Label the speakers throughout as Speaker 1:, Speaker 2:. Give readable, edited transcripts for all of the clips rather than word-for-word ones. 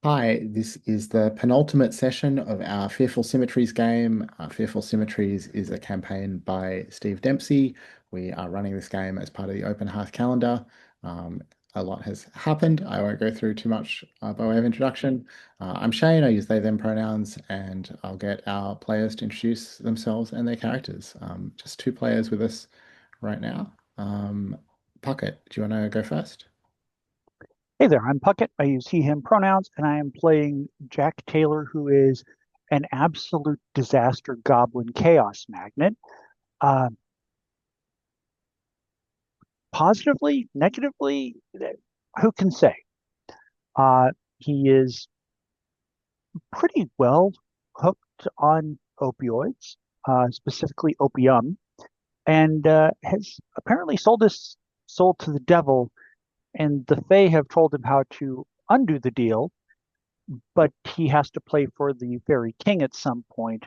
Speaker 1: Hi, this is the penultimate session of our Fearful Symmetries game. Fearful Symmetries is a campaign by Steve Dempsey. We are running this game as part of the Open Hearth calendar. Um, a lot has happened. I won't go through too much by way of introduction. I'm Shane. I use they, them pronouns, and I'll get our players to introduce themselves and their characters. Just two players with us right now. Puckett, do you want to go first?
Speaker 2: Hey there, I'm Puckett. I use he, him pronouns, and I am playing Jack Taylor, who is an absolute disaster goblin chaos magnet. Uh, Positively, negatively, who can say? Uh, he is pretty well hooked on opioids, specifically opium, and has apparently sold his soul to the devil, and the Fae have told him how to undo the deal, but he has to play for the Fairy King at some point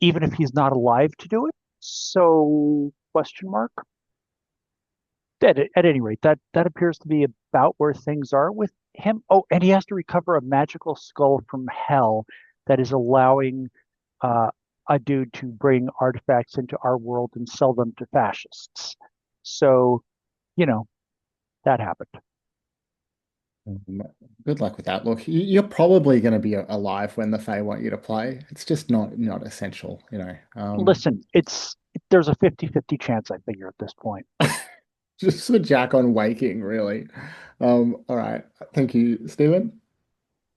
Speaker 2: even if he's not alive to do it. So, question mark. At any rate, that appears to be about where things are with him. Oh, and he has to recover a magical skull from hell that is allowing uh, a dude to bring artifacts into our world and sell them to fascists. So, you know, that happened.
Speaker 1: Um, Good luck with that. Look, you're probably going to be alive when the Fae want you to play. It's just not essential, you know.
Speaker 2: Listen, there's a 50-50 chance I figure at this point.
Speaker 1: Just for Jack on waking, really. All right. Thank you, Stephen.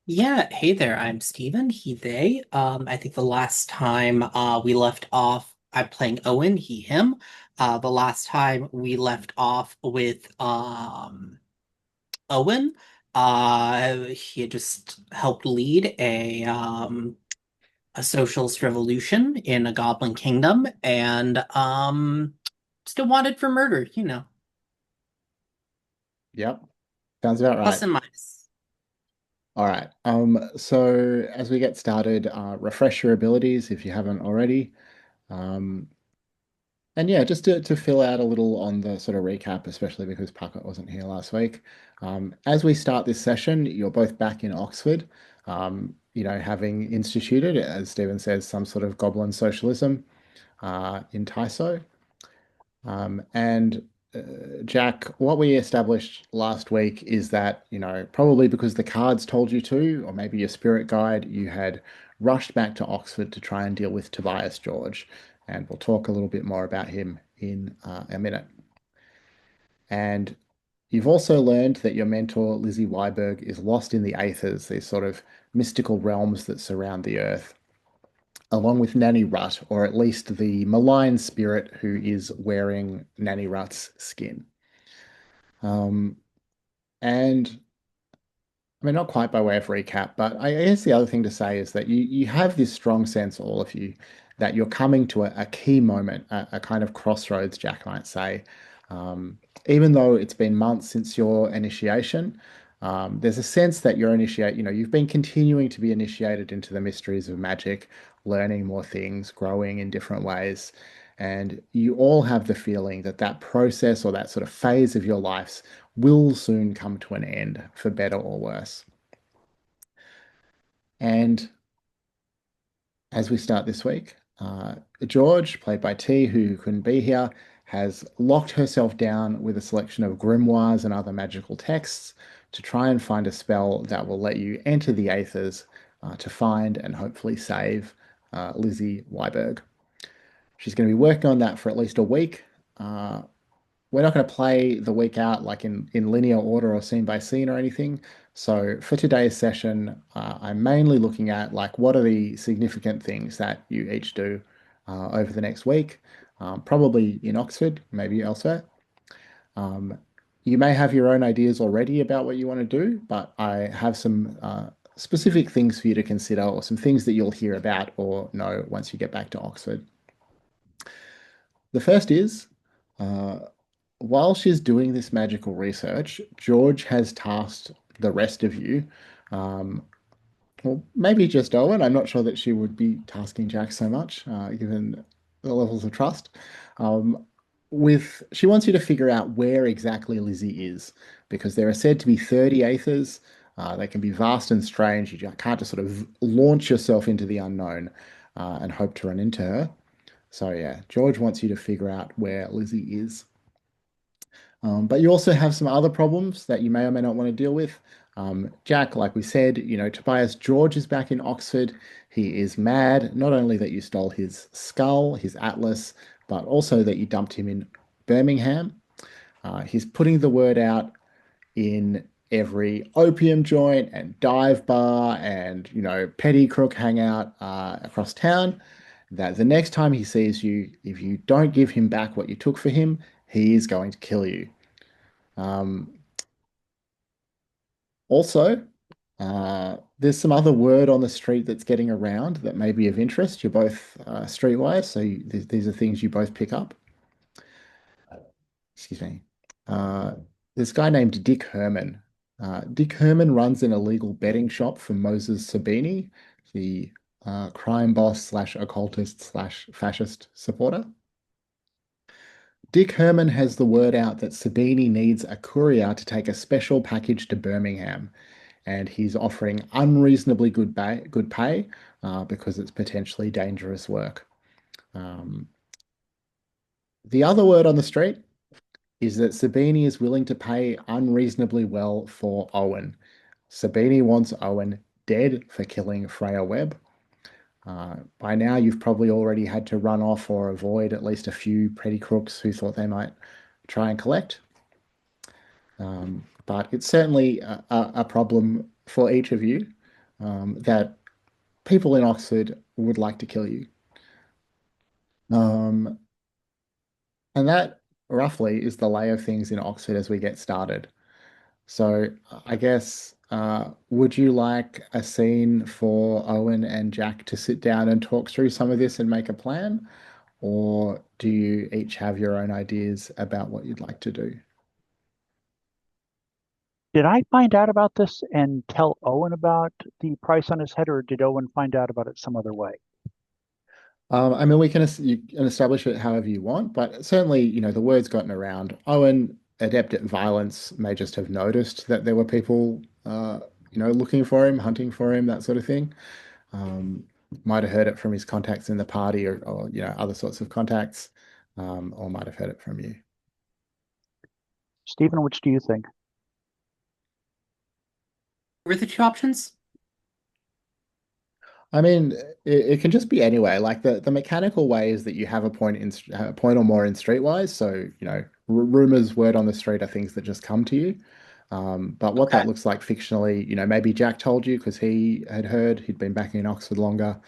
Speaker 3: Yeah, hey there, I'm Steven, he, they. I think the last time we left off, I'm playing Owen, he, him. The last time we left off with Owen, he had just helped lead a socialist revolution in a goblin kingdom and still wanted for murder.
Speaker 1: Yep, sounds about
Speaker 3: Plus
Speaker 1: right.
Speaker 3: and minus.
Speaker 1: All right. So as we get started, refresh your abilities if you haven't already. Um, And yeah, just to fill out a little on the sort of recap, especially because Puckett wasn't here last week. As we start this session, you're both back in Oxford, having instituted, as Stephen says, some sort of goblin socialism in Tyso. And Jack, what we established last week is that, probably because the cards told you to, or maybe your spirit guide, you had rushed back to Oxford to try and deal with Tobias George. And we'll talk a little bit more about him in a minute. And you've also learned that your mentor, Lizzie Weiberg, is lost in the aethers, these sort of mystical realms that surround the earth, along with Nanny Rut, or at least the malign spirit who is wearing Nanny Rut's skin. Um, and I mean, not quite by way of recap, but I guess the other thing to say is that you have this strong sense, all of you, that you're coming to a key moment, a kind of crossroads, Jack might say. Um, Even though it's been months since your initiation, there's a sense that you've been continuing to be initiated into the mysteries of magic, learning more things, growing in different ways. And you all have the feeling that that process or that sort of phase of your lives will soon come to an end, for better or worse. And as we start this week, George, played by T, who couldn't be here, has locked herself down with a selection of grimoires and other magical texts to try and find a spell that will let you enter the Aethers to find and hopefully save Lizzie Weiberg. She's going to be working on that for at least a week. Uh, we're not going to play the week out like in linear order or scene by scene or anything. So for today's session, I'm mainly looking at like what are the significant things that you each do over the next week, probably in Oxford, maybe elsewhere. Um, you may have your own ideas already about what you want to do, but I have some specific things for you to consider or some things that you'll hear about or know once you get back to Oxford. The first is uh, while she's doing this magical research, George has tasked the rest of you, um, well, maybe just Owen. I'm not sure that she would be tasking Jack so much, given the levels of trust. Um, she wants you to figure out where exactly Lizzie is, because there are said to be 30 Aethers. They can be vast and strange. You can't just sort of launch yourself into the unknown and hope to run into her. So yeah, George wants you to figure out where Lizzie is. But you also have some other problems that you may or may not want to deal with. Jack, like we said, Tobias George is back in Oxford. He is mad, not only that you stole his skull, his atlas, but also that you dumped him in Birmingham. He's putting the word out in every opium joint and dive bar and, petty crook hangout across town that the next time he sees you, if you don't give him back what you took for him, he is going to kill you. Um, Also, there's some other word on the street that's getting around that may be of interest. You're both streetwise, so these are things you both pick up. Excuse me. Uh, this guy named Dick Herman. Dick Herman runs an illegal betting shop for Moses Sabini, the crime boss slash occultist slash fascist supporter. Dick Herman has the word out that Sabini needs a courier to take a special package to Birmingham, and he's offering unreasonably good pay because it's potentially dangerous work. Um, the other word on the street is that Sabini is willing to pay unreasonably well for Owen. Sabini wants Owen dead for killing Freya Webb. By now, you've probably already had to run off or avoid at least a few petty crooks who thought they might try and collect. But it's certainly a problem for each of you that people in Oxford would like to kill you. Um, and that roughly is the lay of things in Oxford as we get started. So I guess, would you like a scene for Owen and Jack to sit down and talk through some of this and make a plan? Or do you each have your own ideas about what you'd like to do?
Speaker 2: Did I find out about this and tell Owen about the price on his head, or did Owen find out about it some other way?
Speaker 1: I mean, you can establish it however you want, but certainly, the word's gotten around. Owen, adept at violence, may just have noticed that there were people, looking for him, hunting for him, that sort of thing. Um, might have heard it from his contacts in the party or other sorts of contacts, or might have heard it from you.
Speaker 2: Stephen, which do you think?
Speaker 3: Were the two options?
Speaker 1: I mean, it can just be anyway. Like the mechanical way is that you have a point or more in Streetwise. So, rumors, word on the street are things that just come to you. But what
Speaker 3: Okay.
Speaker 1: that looks like fictionally, maybe Jack told you because he had heard he'd been back in Oxford longer.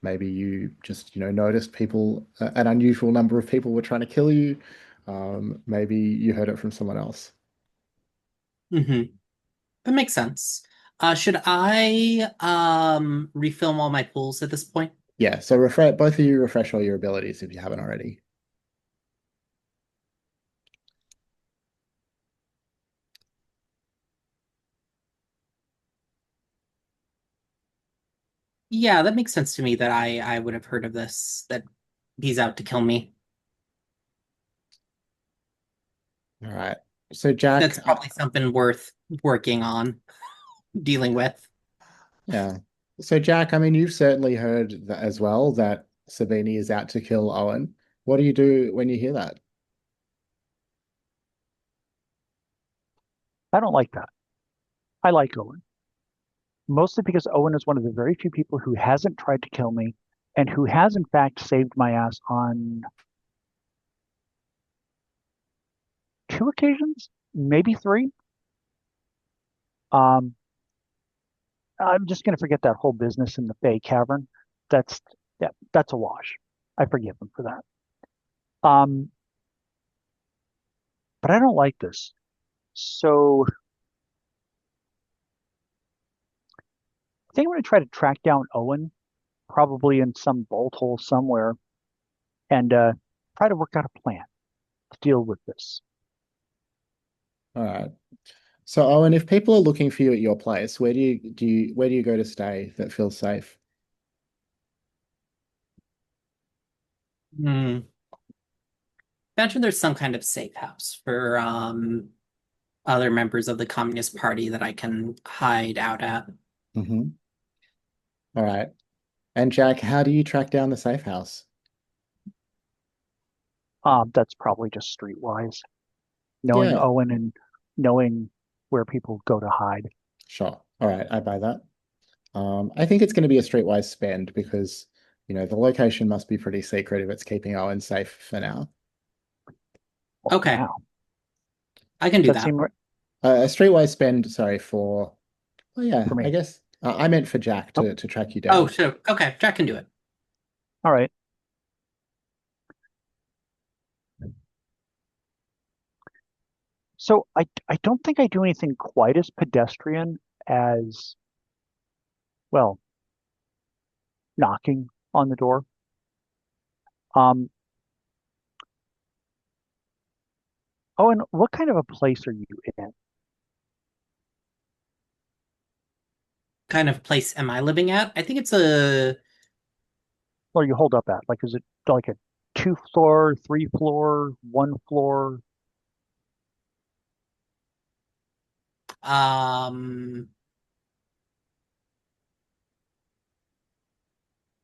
Speaker 1: Maybe you just, noticed an unusual number of people were trying to kill you. Maybe you heard it from someone else.
Speaker 3: Hmm. That makes sense. Should I refilm all my pools at this point?
Speaker 1: Yeah. So refresh both of you refresh all your abilities if you haven't already.
Speaker 3: Yeah, that makes sense to me that I would have heard of this, that he's out to kill me.
Speaker 1: All right. So Jack,
Speaker 3: That's probably something worth working on, dealing with.
Speaker 1: yeah. So Jack, I mean, you've certainly heard that as well that Sabini is out to kill Owen. What do you do when you hear that?
Speaker 2: I don't like that. I like Owen, mostly because Owen is one of the very few people who hasn't tried to kill me and who has, in fact, saved my ass on two occasions, maybe three. Um, I'm just going to forget that whole business in the Fey Cavern. That's yeah, that's a wash. I forgive him for that. Um, but I don't like this. So I think I'm going to try to track down Owen, probably in some bolt hole somewhere, and try to work out a plan to deal with this.
Speaker 1: All right. So Owen, if people are looking for you at your place, where do you go to stay that feels safe?
Speaker 3: Hmm. Imagine there's some kind of safe house for other members of the Communist Party that I can hide out at.
Speaker 1: Hmm. All right. And Jack, how do you track down the safe house?
Speaker 2: That's probably just streetwise, knowing
Speaker 1: Yeah,
Speaker 2: Owen and knowing where people go to hide.
Speaker 1: sure. All right, I buy that. I think it's going to be a streetwise spend because, the location must be pretty secret if it's keeping Owen safe for now.
Speaker 2: Well, for
Speaker 3: Okay,
Speaker 2: now,
Speaker 3: I can
Speaker 2: does
Speaker 3: do
Speaker 2: that
Speaker 3: that.
Speaker 2: seem right
Speaker 1: A streetwise spend, sorry, for, oh
Speaker 2: for
Speaker 1: yeah, I
Speaker 2: me?
Speaker 1: guess I meant for Jack
Speaker 2: Nope.
Speaker 1: to track you
Speaker 3: Oh,
Speaker 1: down.
Speaker 3: so okay, Jack can do it.
Speaker 2: All right. So I don't think I do anything quite as pedestrian as, well, knocking on the door. Um, Owen, what kind of a place are you in?
Speaker 3: Kind of place am I living at? I think it's a
Speaker 2: Or you hold up at? Like, is it like a two floor, three floor, one floor?
Speaker 3: um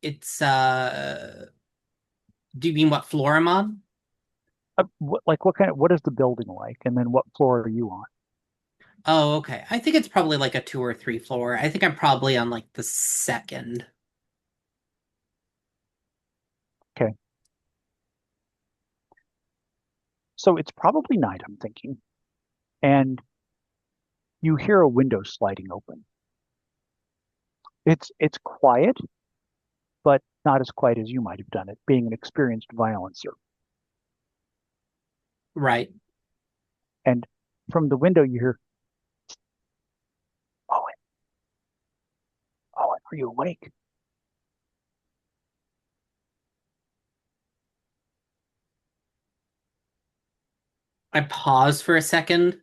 Speaker 3: it's do you mean what floor I'm on?
Speaker 2: What kind of, what is the building like? And then what floor are you on?
Speaker 3: Oh, okay. I think it's probably like a two or three floor. I think I'm probably on like the second.
Speaker 2: Okay. So it's probably night, I'm thinking. And you hear a window sliding open. It's quiet, but not as quiet as you might have done it, being an experienced violencer.
Speaker 3: Right.
Speaker 2: And from the window you hear, Owen, Owen, are you awake?
Speaker 3: I pause for a second,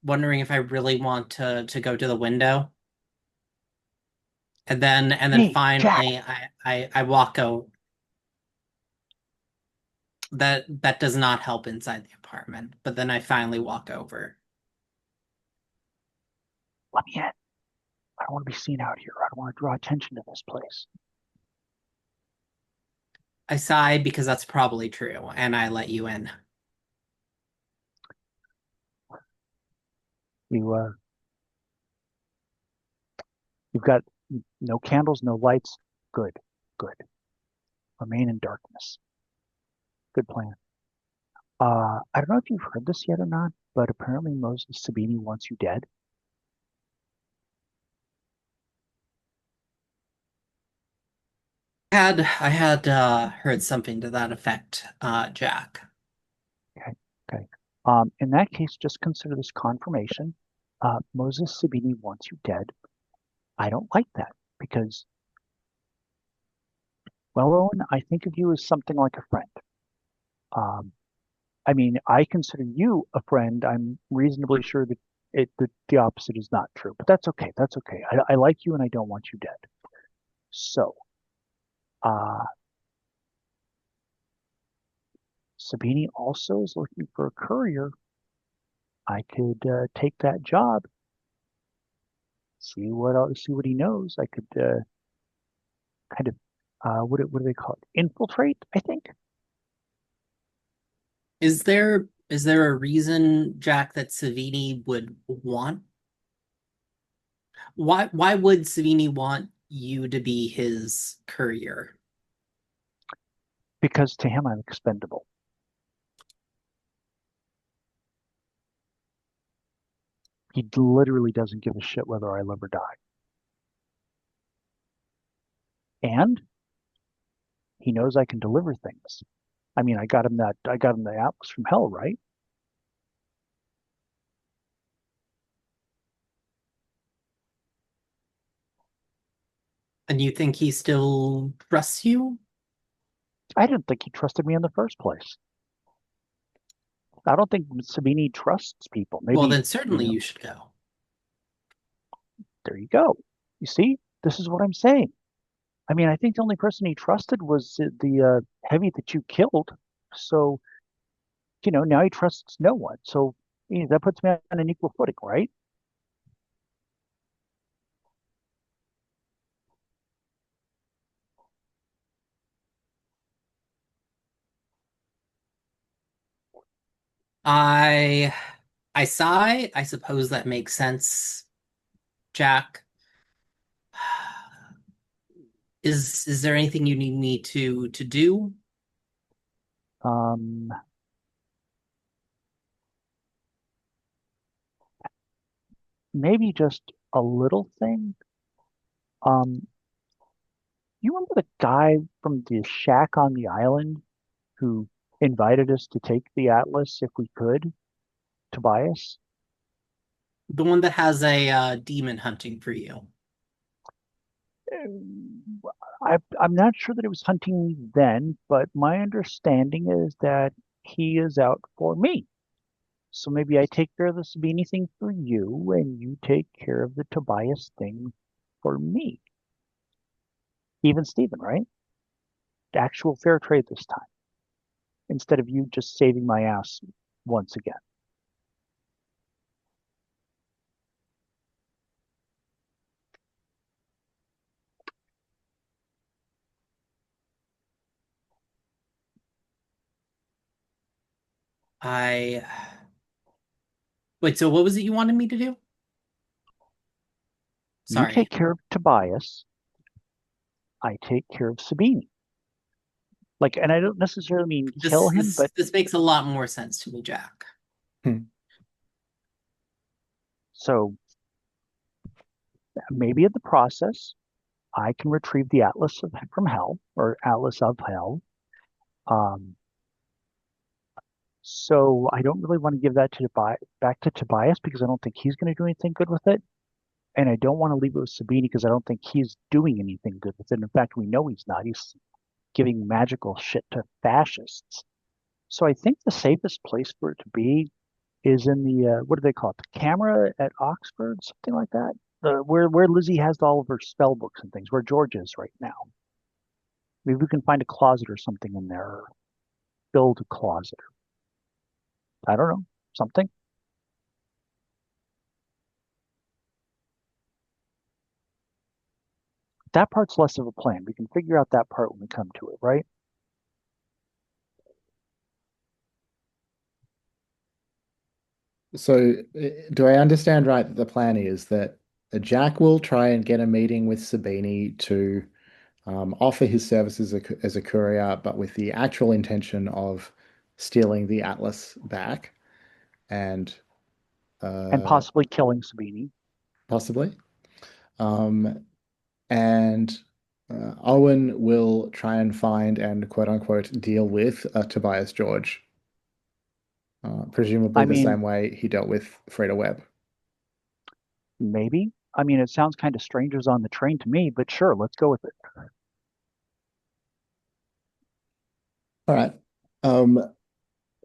Speaker 3: wondering if I really want to go to the window. And then
Speaker 2: Hey, Jack,
Speaker 3: finally I walk out. That does not help inside the apartment. But then I finally walk over.
Speaker 2: let me in. I don't want to be seen out here. I don't want to draw attention to this place.
Speaker 3: I sigh because that's probably true, and I let you in.
Speaker 2: You you've got no candles, no lights. Good, good. Remain in darkness. Good plan. I don't know if you've heard this yet or not, but apparently Moses Sabini wants you dead.
Speaker 3: I had heard something to that effect, Jack.
Speaker 2: Okay, okay. In that case, just consider this confirmation. Moses Sabini wants you dead. I don't like that because, well, Owen, I think of you as something like a friend. Um, I mean, I consider you a friend. I'm reasonably sure that the opposite is not true, but that's okay. That's okay. I like you and I don't want you dead. So, uh, Sabini also is looking for a courier. I could take that job, see what he knows. I could kind of what do they call it? Infiltrate, I think.
Speaker 3: Is there a reason, Jack, that Savini would want? Why would Savini want you to be his courier?
Speaker 2: Because to him I'm expendable. He literally doesn't give a shit whether I live or die. And he knows I can deliver things. I mean, I got him the apples from hell, right?
Speaker 3: And you think he still trusts you?
Speaker 2: I didn't think he trusted me in the first place. I don't think Sabini trusts people.
Speaker 3: Well,
Speaker 2: Maybe,
Speaker 3: then certainly you should go.
Speaker 2: there you go. You see, this is what I'm saying. I mean, I think the only person he trusted was the heavy that you killed. So, now he trusts no one. So That puts me on an equal footing, right?
Speaker 3: I I sigh. I suppose that makes sense, Jack. Is there anything you need me to do?
Speaker 2: Um, Maybe just a little thing. Um, you remember the guy from the shack on the island who invited us to take the Atlas if we could, Tobias?
Speaker 3: The one that has a demon hunting for you.
Speaker 2: Um, I'm not sure that it was hunting me then, but my understanding is that he is out for me. So maybe I take care of the Sabini thing for you, and you take care of the Tobias thing for me. Even Stephen, right? Actual fair trade this time, instead of you just saving my ass once again.
Speaker 3: I Wait, so what was it you wanted me to do?
Speaker 2: You
Speaker 3: Sorry.
Speaker 2: take care of Tobias, I take care of Sabini. Like, and I don't necessarily mean kill
Speaker 3: This
Speaker 2: him,
Speaker 3: this
Speaker 2: but
Speaker 3: this makes a lot more sense to me, Jack.
Speaker 1: Hmm.
Speaker 2: so maybe in the process, I can retrieve the Atlas from Hell or Atlas of Hell. Um, so I don't really want to give that to back to Tobias because I don't think he's going to do anything good with it. And I don't want to leave it with Sabini because I don't think he's doing anything good with it. In fact, we know he's not. He's giving magical shit to fascists. So I think the safest place for it to be is in the what do they call it? The camera at Oxford, something like that. Where Lizzie has all of her spell books and things, where George is right now. Maybe we can find a closet or something in there, or build a closet. I don't know, something. That part's less of a plan. We can figure out that part when we come to it, right?
Speaker 1: So, do I understand right that the plan is that Jack will try and get a meeting with Sabini to offer his services as a courier, but with the actual intention of stealing the Atlas back and
Speaker 2: And
Speaker 1: uh,
Speaker 2: possibly killing Sabini.
Speaker 1: possibly. Um, and Owen will try and find and quote unquote deal with Tobias George, presumably
Speaker 2: I
Speaker 1: the
Speaker 2: mean,
Speaker 1: same way he dealt with Freda Webb.
Speaker 2: maybe. I mean, it sounds kind of strangers on the train to me, but sure, let's go with it.
Speaker 1: All right. Um,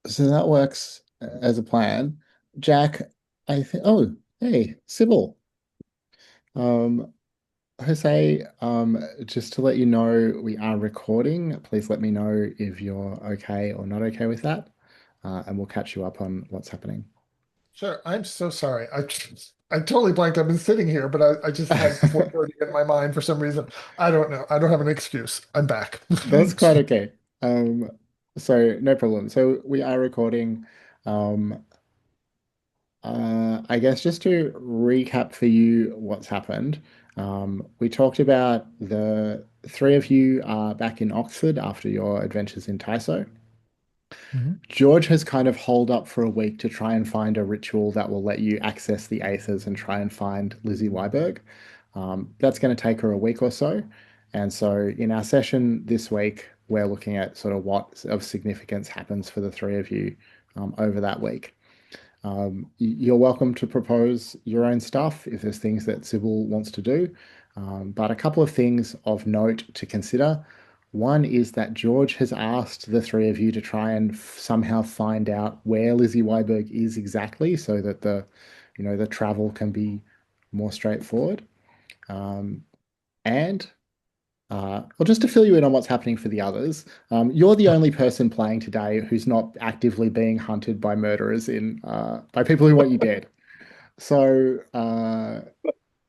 Speaker 1: so that works as a plan. Jack, I think. Oh, hey, Sybil. Um, Jose, just to let you know, we are recording. Please let me know if you're okay or not okay with that, and we'll catch you up on what's happening.
Speaker 4: Sure. I'm so sorry. I totally blanked. I've been sitting here, but I just had 4:30 in my mind for some reason. I don't know. I don't have an excuse. I'm back.
Speaker 1: That's quite okay. Um, so no problem. So we are recording. Um, I guess just to recap for you what's happened. We talked about the three of you are back in Oxford after your adventures in Tyso.
Speaker 4: Mhm.
Speaker 1: George has kind of holed up for a week to try and find a ritual that will let you access the Aethers and try and find Lizzie Weiberg. That's going to take her a week or so. And so in our session this week, we're looking at sort of what of significance happens for the three of you over that week. You're welcome to propose your own stuff if there's things that Sybil wants to do. But a couple of things of note to consider. One is that George has asked the three of you to try and somehow find out where Lizzie Weiberg is exactly so that the travel can be more straightforward. And Well, just to fill you in on what's happening for the others, you're the only person playing today who's not actively being hunted by murderers by people who want you dead. So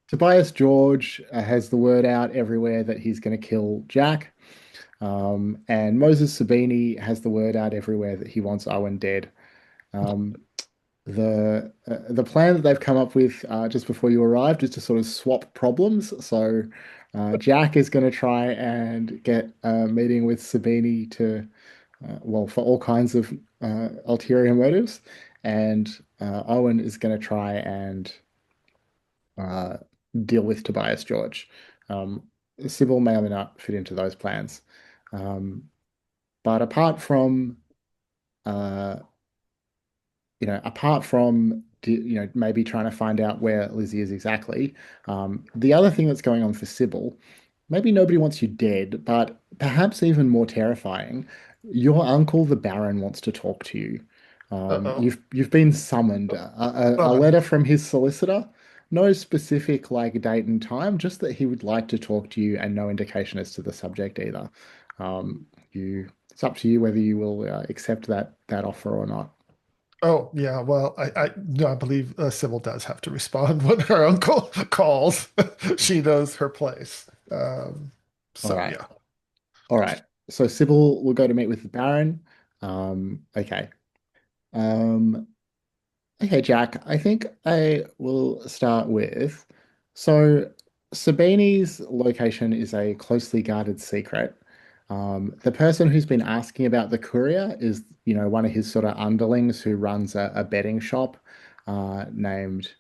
Speaker 1: Tobias George has the word out everywhere that he's going to kill Jack, and Moses Sabini has the word out everywhere that he wants Owen dead. Um, the plan that they've come up with just before you arrived is to sort of swap problems. So Jack is going to try and get a meeting with Sabini well, for all kinds of ulterior motives, and Owen is going to try and uh, deal with Tobias George. Um, Sybil may or may not fit into those plans, but uh, apart from maybe trying to find out where Lizzie is exactly, the other thing that's going on for Sybil, maybe nobody wants you dead, but perhaps even more terrifying, your uncle the Baron wants to talk to you.
Speaker 4: Uh-oh.
Speaker 1: You've been summoned. A
Speaker 4: Son.
Speaker 1: letter from his solicitor, no specific like date and time, just that he would like to talk to you, and no indication as to the subject either. It's up to you whether you will accept that offer or not.
Speaker 4: Oh, yeah. Well, I no, I believe Sybil does have to respond when her uncle calls. She knows her place.
Speaker 1: All
Speaker 4: So
Speaker 1: right.
Speaker 4: yeah.
Speaker 1: All right. So Sybil will go to meet with the Baron. Okay. Um, okay, Jack, I think I will start with. So Sabini's location is a closely guarded secret. The person who's been asking about the courier is, one of his sort of underlings who runs a betting shop named,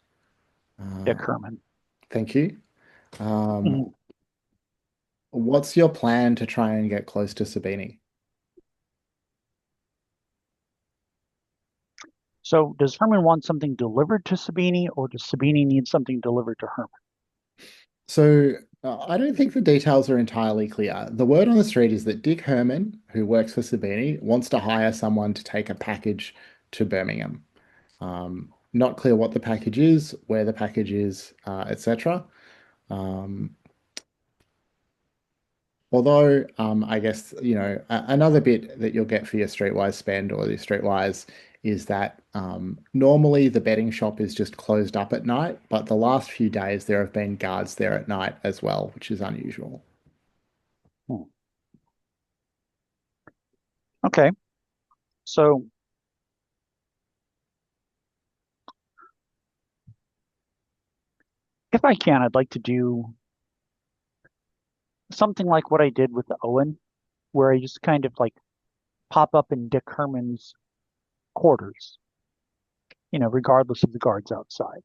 Speaker 2: Dick
Speaker 1: uh,
Speaker 2: Herman.
Speaker 1: thank you. Um,
Speaker 2: Mhm.
Speaker 1: what's your plan to try and get close to Sabini?
Speaker 2: So does Herman want something delivered to Sabini, or does Sabini need something delivered to Herman?
Speaker 1: So I don't think the details are entirely clear. The word on the street is that Dick Herman, who works for Sabini, wants to hire someone to take a package to Birmingham. Not clear what the package is, where the package is, etc. Um, Although, I guess, another bit that you'll get for your Streetwise spend or your Streetwise is that normally the betting shop is just closed up at night, but the last few days there have been guards there at night as well, which is unusual.
Speaker 2: Hmm. Okay. So if I can, I'd like to do something like what I did with Owen, where I just kind of like pop up in Dick Herman's quarters, regardless of the guards outside.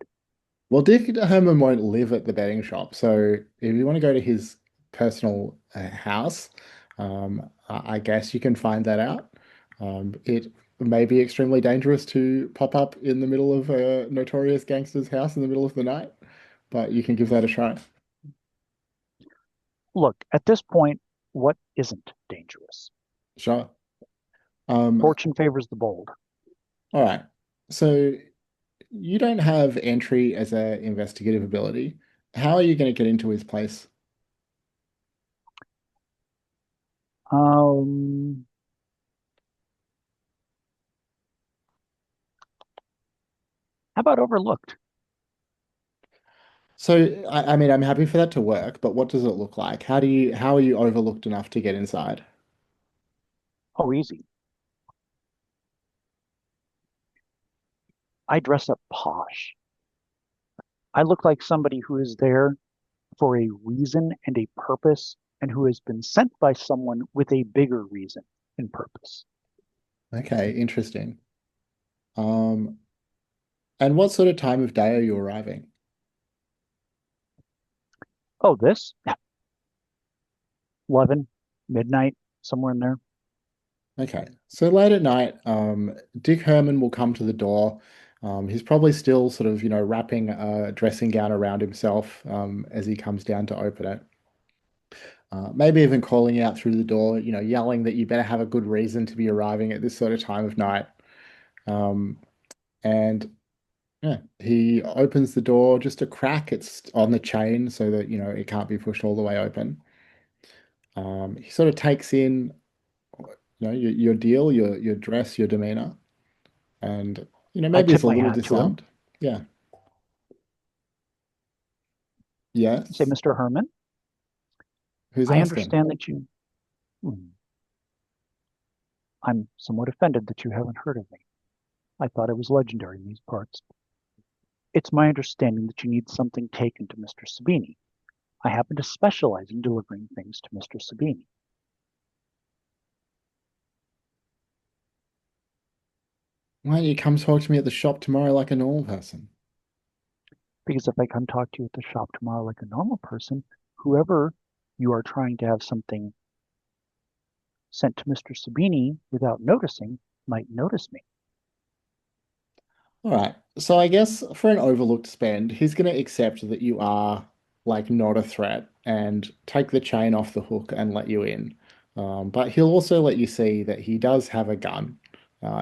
Speaker 1: Well, Dick Herman won't live at the betting shop, so if you want to go to his personal house, I guess you can find that out. It may be extremely dangerous to pop up in the middle of a notorious gangster's house in the middle of the night, but you can give that a try.
Speaker 2: Look, at this point, what isn't dangerous?
Speaker 1: Sure. Um,
Speaker 2: Fortune favors the bold.
Speaker 1: all right. So you don't have entry as an investigative ability. How are you going to get into his place?
Speaker 2: Um, how about overlooked?
Speaker 1: So, I mean, I'm happy for that to work, but what does it look like? How are you overlooked enough to get inside?
Speaker 2: Oh, easy. I dress up posh. I look like somebody who is there for a reason and a purpose, and who has been sent by someone with a bigger reason and purpose.
Speaker 1: Okay, interesting. Um, and what sort of time of day are you arriving?
Speaker 2: Oh, this? 11, midnight, somewhere in there.
Speaker 1: Okay, so late at night, Dick Herman will come to the door. He's probably still sort of, wrapping a dressing gown around himself, as he comes down to open it. Maybe even calling out through the door, yelling that you better have a good reason to be arriving at this sort of time of night. Um, and yeah, he opens the door just a crack. It's on the chain so that, it can't be pushed all the way open. He sort of takes in, your deal, your dress, your demeanor, and
Speaker 2: I
Speaker 1: maybe
Speaker 2: tip
Speaker 1: it's a
Speaker 2: my
Speaker 1: little
Speaker 2: hat to him.
Speaker 1: disarmed. Yeah.
Speaker 2: Say,
Speaker 1: Yes.
Speaker 2: Mr. Herman,
Speaker 1: Who's
Speaker 2: I
Speaker 1: asking?
Speaker 2: understand that you. I'm somewhat offended that you haven't heard of me. I thought I was legendary in these parts. It's my understanding that you need something taken to Mr. Sabini. I happen to specialize in delivering things to Mr. Sabini.
Speaker 1: Why don't you come talk to me at the shop tomorrow like a normal person?
Speaker 2: Because if I come talk to you at the shop tomorrow like a normal person, whoever you are trying to have something sent to Mr. Sabini without noticing might notice me.
Speaker 1: All right. So I guess for an overlooked spend, he's going to accept that you are like not a threat and take the chain off the hook and let you in. But he'll also let you see that he does have a gun.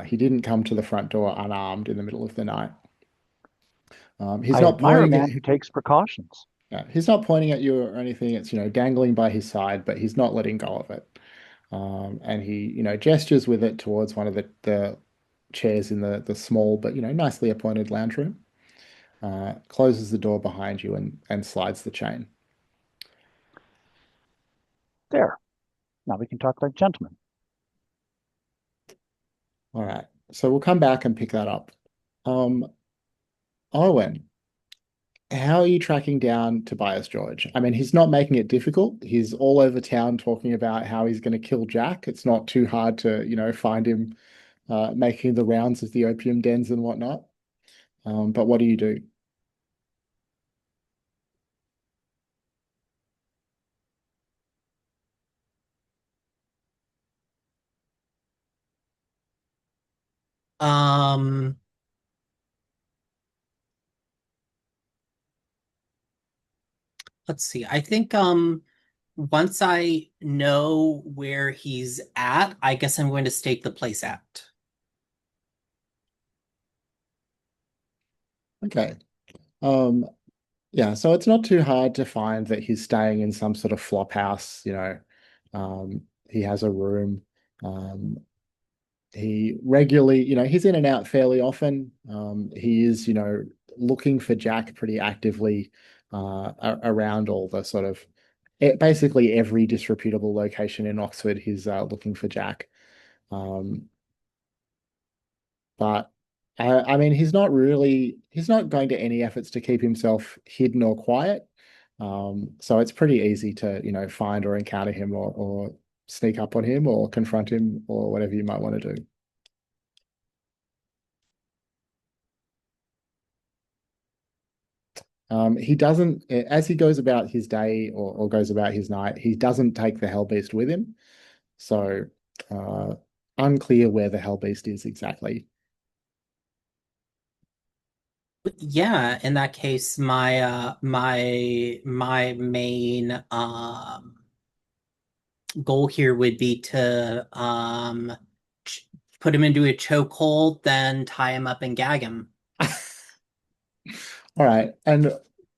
Speaker 1: He didn't come to the front door unarmed in the middle of the night. He's
Speaker 2: I
Speaker 1: not
Speaker 2: admire a
Speaker 1: pointing
Speaker 2: man
Speaker 1: at
Speaker 2: who takes precautions.
Speaker 1: he's not pointing at you or anything. It's dangling by his side, but he's not letting go of it. And he gestures with it towards one of the chairs in the small but nicely appointed lounge room. Closes the door behind you and slides the chain.
Speaker 2: There. Now we can talk like gentlemen.
Speaker 1: All right. So we'll come back and pick that up. Um, Owen, how are you tracking down Tobias George? I mean, he's not making it difficult. He's all over town talking about how he's going to kill Jack. It's not too hard to, find him making the rounds of the opium dens and whatnot. But what do you do?
Speaker 3: Um, let's see. I think once I know where he's at, I guess I'm going to stake the place out.
Speaker 1: Okay. Um, yeah, so it's not too hard to find that he's staying in some sort of flop house. He has a room. Um, he regularly, he's in and out fairly often. He is, looking for Jack pretty actively around all the sort of basically every disreputable location in Oxford. He's looking for Jack. Um, but I mean, he's not going to any efforts to keep himself hidden or quiet. So it's pretty easy to, find or encounter him or sneak up on him or confront him or whatever you might want to do. He doesn't, as he goes about his day or goes about his night, he doesn't take the Hell Beast with him. So, uh, unclear where the Hell Beast is exactly.
Speaker 3: Yeah, in that case, my main goal here would be to ch put him into a chokehold, then tie him up and gag him.
Speaker 1: All right. And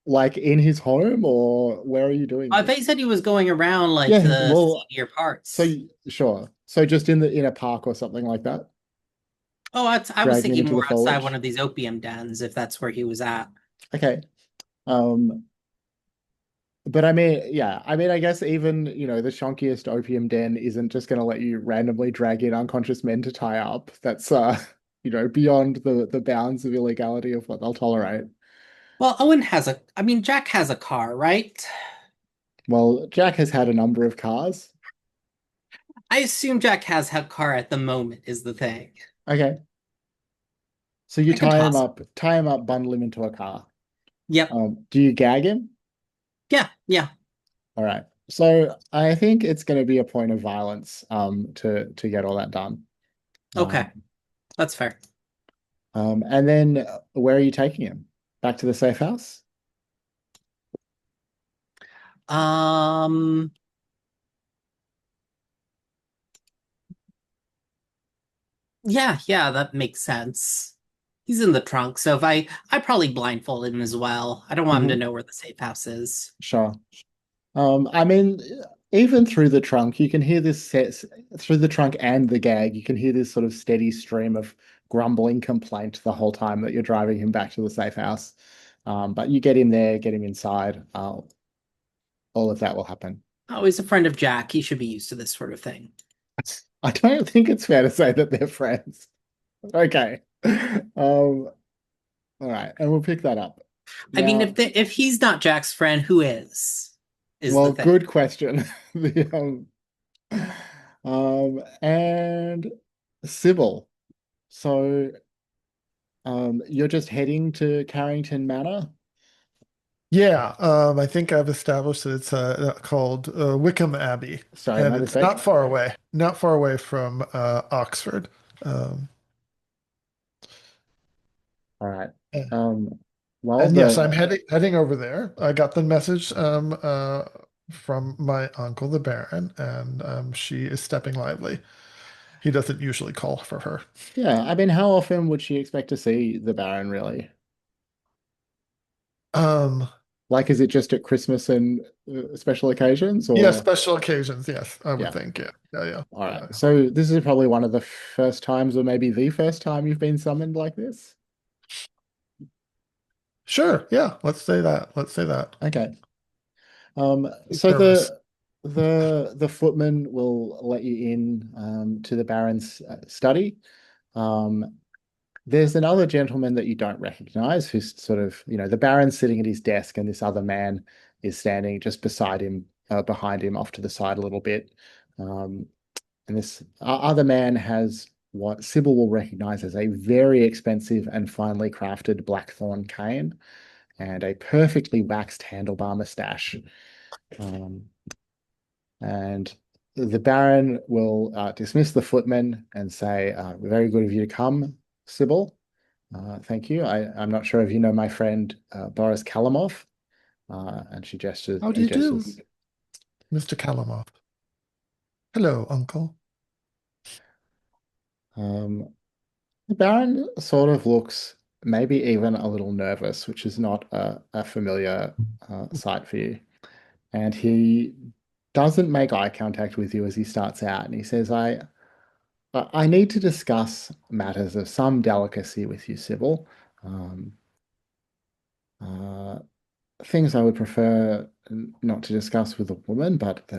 Speaker 1: like in his home, or where are you doing
Speaker 3: I thought you
Speaker 1: this?
Speaker 3: said he was going around like
Speaker 1: Yeah,
Speaker 3: the
Speaker 1: well,
Speaker 3: seedier
Speaker 1: so
Speaker 3: parts.
Speaker 1: sure. So just in a park or something like that,
Speaker 3: Oh, I was
Speaker 1: dragging him
Speaker 3: thinking
Speaker 1: into
Speaker 3: more
Speaker 1: the
Speaker 3: outside one
Speaker 1: foliage.
Speaker 3: of these opium dens, if that's where he was at.
Speaker 1: Okay. Um, but I mean, yeah, I mean, I guess even, the shonkiest opium den isn't just going to let you randomly drag in unconscious men to tie up. That's beyond the bounds of illegality of what they'll tolerate.
Speaker 3: Well, Owen has I mean, Jack has a car, right?
Speaker 1: Well, Jack has had a number of cars.
Speaker 3: I assume Jack has a car at the moment, is the thing.
Speaker 1: Okay. So you
Speaker 3: I could toss him.
Speaker 1: tie him up, bundle him into a car.
Speaker 3: Yep.
Speaker 1: Do you gag him?
Speaker 3: Yeah, yeah.
Speaker 1: All right. So I think it's going to be a point of violence to get all that done.
Speaker 3: Okay.
Speaker 1: Um,
Speaker 3: That's fair.
Speaker 1: and then where are you taking him? Back to the safe house?
Speaker 3: Um, yeah, yeah, that makes sense. He's in the trunk, so if I probably blindfold him as well. I don't want him to
Speaker 1: Hmm.
Speaker 3: know where the safe house is.
Speaker 1: Sure. I mean, even through the trunk, you can hear this set through the trunk and the gag. You can hear this sort of steady stream of grumbling complaint the whole time that you're driving him back to the safe house. But you get him there, get him inside. All of that will happen.
Speaker 3: Oh, he's a friend of Jack. He should be used to this sort of thing.
Speaker 1: I don't think it's fair to say that they're friends. Okay. All right, and we'll pick that up.
Speaker 3: I mean,
Speaker 1: Now,
Speaker 3: if he's not Jack's friend, who is? Is the
Speaker 1: well,
Speaker 3: thing.
Speaker 1: good question. The, and Sybil. So, you're just heading to Carrington Manor?
Speaker 4: Yeah, I think I've established that it's called Wickham Abbey,
Speaker 1: Sorry,
Speaker 4: and
Speaker 1: my
Speaker 4: it's
Speaker 1: mistake.
Speaker 4: not far away from Oxford. Um,
Speaker 1: All right.
Speaker 4: and
Speaker 1: Um, well,
Speaker 4: and yes,
Speaker 1: the
Speaker 4: I'm heading over there. I got the message from my uncle, the Baron, and she is stepping lively. He doesn't usually call for her.
Speaker 1: yeah, I mean, how often would she expect to see the Baron, really?
Speaker 4: Um,
Speaker 1: Like, is it just at Christmas and special occasions,
Speaker 4: yeah,
Speaker 1: or
Speaker 4: special occasions. Yes, I would
Speaker 1: yeah?
Speaker 4: think. Yeah, yeah, yeah,
Speaker 1: All right.
Speaker 4: yeah.
Speaker 1: So this is probably one of the first times, or maybe the first time you've been summoned like this.
Speaker 4: Sure. Yeah, let's say that. Let's say that.
Speaker 1: Okay.
Speaker 4: He's
Speaker 1: So
Speaker 4: nervous.
Speaker 1: the footman will let you in to the Baron's study. Um, there's another gentleman that you don't recognize who's sort of, the Baron's sitting at his desk and this other man is standing just beside him, behind him, off to the side a little bit. Um, and this other man has what Sybil will recognize as a very expensive and finely crafted blackthorn cane and a perfectly waxed handlebar mustache. Um, and the Baron will dismiss the footman and say, very good of you to come, Sybil. Thank you. I'm not sure if you know my friend Boris Kalamov. And she gestures,
Speaker 4: How do
Speaker 1: he
Speaker 4: you do,
Speaker 1: gestures.
Speaker 4: Mr. Kalamov? Hello, Uncle.
Speaker 1: Um, the Baron sort of looks maybe even a little nervous, which is not a familiar sight for you. And he doesn't make eye contact with you as he starts out. And he says, I need to discuss matters of some delicacy with you, Sybil. Um, uh, things I would prefer not to discuss with a woman, but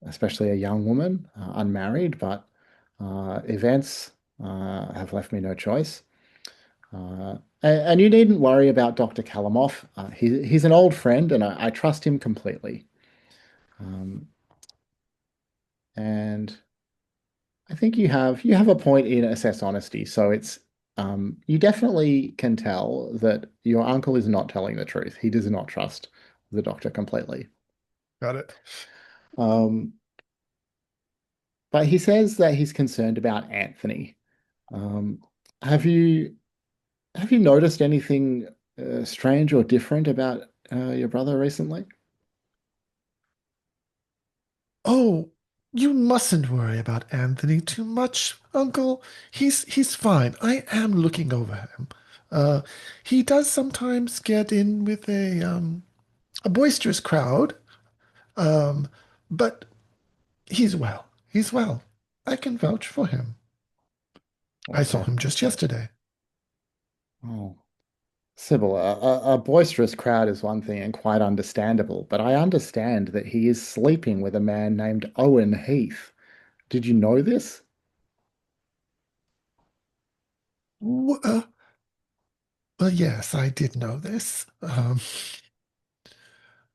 Speaker 1: especially a young woman, unmarried, but events have left me no choice. And you needn't worry about Dr. Kalamov. He's an old friend, and I trust him completely. Um, and I think you have a point in assess honesty. So you definitely can tell that your uncle is not telling the truth. He does not trust the doctor completely.
Speaker 4: Got it.
Speaker 1: Um, but he says that he's concerned about Anthony. Um, have you have you noticed anything strange or different about your brother recently?
Speaker 4: Oh, you mustn't worry about Anthony too much, Uncle. He's fine. I am looking over him. Uh, he does sometimes get in with a boisterous crowd. Um, but he's well. He's well. I can vouch for him. I saw
Speaker 1: Okay.
Speaker 4: him just yesterday.
Speaker 1: Oh, Sybil, a boisterous crowd is one thing and quite understandable, but I understand that he is sleeping with a man named Owen Heath. Did you know this?
Speaker 4: W- Uh, well, yes, I did know this. But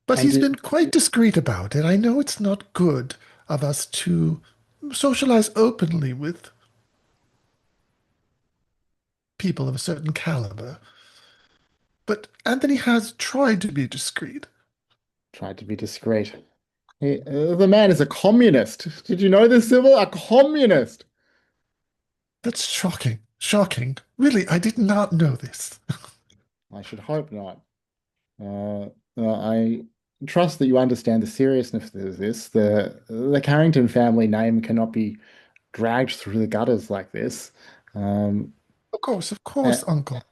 Speaker 1: And
Speaker 4: he's
Speaker 1: did,
Speaker 4: been quite discreet about it. I know it's not good of us to socialize openly with people of a certain caliber. But Anthony has tried to be discreet.
Speaker 1: tried to be discreet. The man is a communist. Did you know this, Sybil? A communist.
Speaker 4: That's shocking. Shocking. Really, I did not know this.
Speaker 1: I should hope not. I trust that you understand the seriousness of this. The Carrington family name cannot be dragged through the gutters like this. Um,
Speaker 4: Of
Speaker 1: A-
Speaker 4: course, Uncle.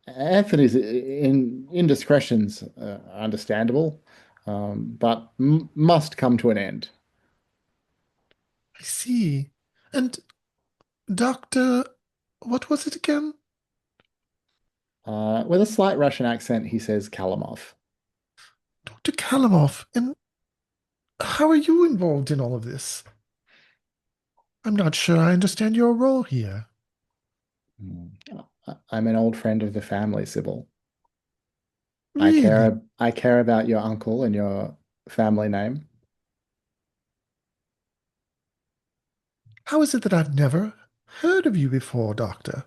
Speaker 1: Anthony's indiscretions are understandable. but m must come to an end.
Speaker 4: I see. And Doctor, what was it again?
Speaker 1: With a slight Russian accent, he says Kalamov.
Speaker 4: Dr. Kalamov. And how are you involved in all of this? I'm not sure I understand your role here.
Speaker 1: Hmm. I'm an old friend of the family, Sybil.
Speaker 4: Really?
Speaker 1: I care about your uncle and your family name.
Speaker 4: How is it that I've never heard of you before, Doctor,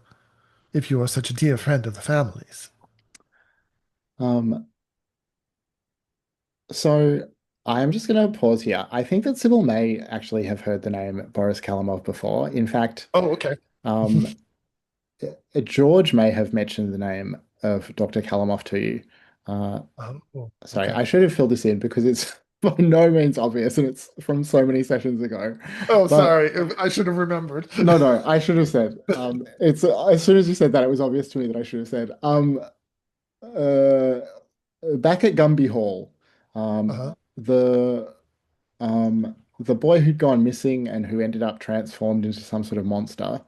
Speaker 4: if you are such a dear friend of the family's?
Speaker 1: Um, so I am just going to pause here. I think that Sybil may actually have heard the name Boris Kalamov before. In fact,
Speaker 4: Oh, okay.
Speaker 1: um, George may have mentioned the name of Dr. Kalamov to you. Uh,
Speaker 4: Oh,
Speaker 1: sorry,
Speaker 4: okay.
Speaker 1: I should have filled this in because it's by no means obvious and it's from so many sessions ago.
Speaker 4: Oh,
Speaker 1: But
Speaker 4: sorry. I should have remembered.
Speaker 1: no, I should have said. It's as soon as you said that, it was obvious to me that I should have said. Uh, Back at Gumby Hall,
Speaker 4: Uh-huh.
Speaker 1: the boy who'd gone missing and who ended up transformed into some sort of monster.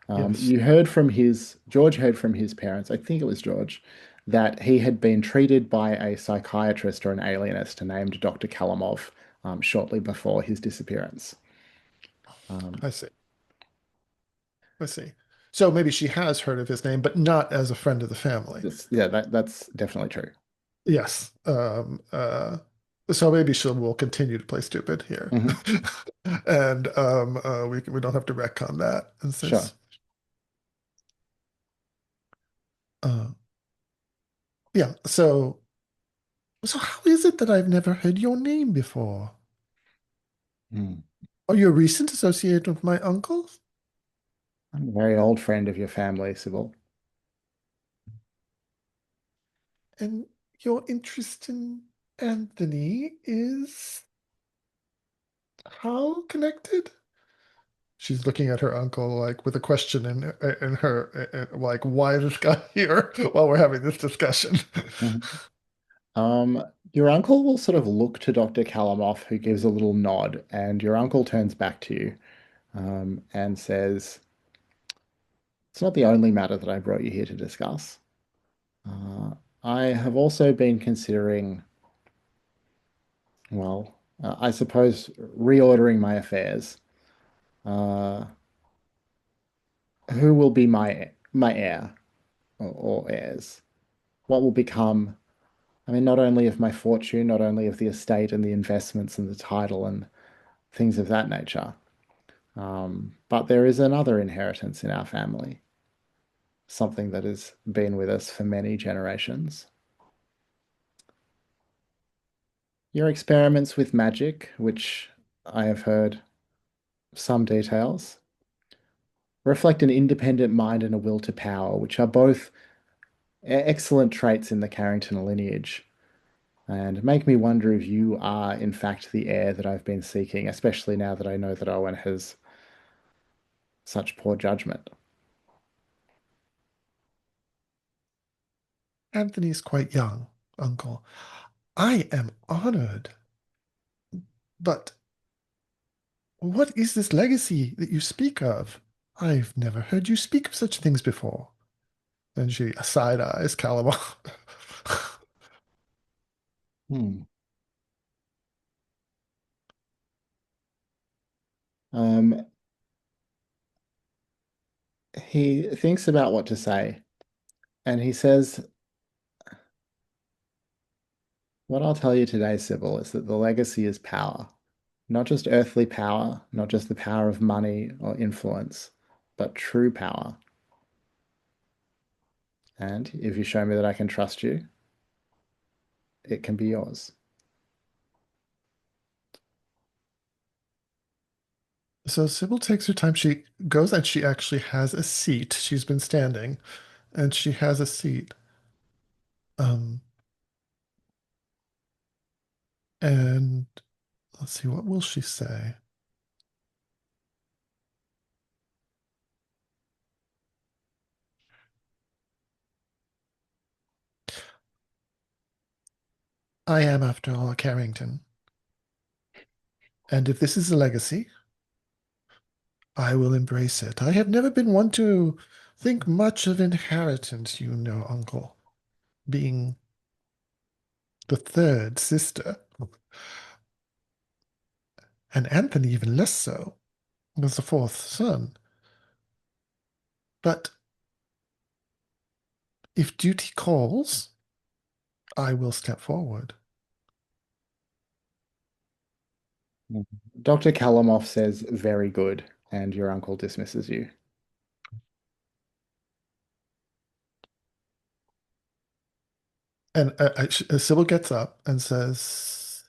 Speaker 4: Yes,
Speaker 1: You heard from his George heard from his parents, I think it was George, that he had been treated by a psychiatrist or an alienist named Dr. Kalamov shortly before his disappearance. Um,
Speaker 4: I see. I see. So maybe she has heard of his name, but not as a friend of the family.
Speaker 1: yeah, that's definitely true.
Speaker 4: Yes. So maybe she will continue to play stupid here.
Speaker 1: Hmm.
Speaker 4: And we don't have to retcon that. And
Speaker 1: Sure.
Speaker 4: says, uh, yeah, so how is it that I've never heard your name before?
Speaker 1: Hmm.
Speaker 4: Are you a recent associate with my uncle?
Speaker 1: I'm a very old friend of your family, Sybil.
Speaker 4: And your interest in Anthony is how connected? She's looking at her uncle like with a question in her like, why is this guy here while we're having this discussion?
Speaker 1: Mhm. Your uncle will sort of look to Dr. Kalamov, who gives a little nod, and your uncle turns back to you, and says, "It's not the only matter that I brought you here to discuss. Uh, I have also been considering, well, I suppose reordering my affairs. Uh, who will be my heir or heirs? What will become, I mean, not only of my fortune, not only of the estate and the investments and the title and things of that nature. But there is another inheritance in our family, something that has been with us for many generations. Your experiments with magic, which I have heard some details, reflect an independent mind and a will to power, which are both excellent traits in the Carrington lineage, and make me wonder if you are, in fact, the heir that I've been seeking, especially now that I know that Owen has such poor judgment.
Speaker 4: Anthony's quite young, uncle. I am honored. But what is this legacy that you speak of? I've never heard you speak of such things before. And she side eyes Caliban.
Speaker 1: Hmm. Um, he thinks about what to say, and he says, "What I'll tell you today, Sybil, is that the legacy is power. Not just earthly power, not just the power of money or influence, but true power. And if you show me that I can trust you, it can be yours."
Speaker 4: So Sybil takes her time. She goes and she actually has a seat. She's been standing and she has a seat. Um, and let's see, what will she say? I am, after all, a Carrington. And if this is a legacy, I will embrace it. I have never been one to think much of inheritance, you know, Uncle, being the third sister, and Anthony even less so, was the fourth son. But if duty calls, I will step forward.
Speaker 1: Dr. Kalamov says, very good, and your uncle dismisses you.
Speaker 4: And Sybil gets up and says,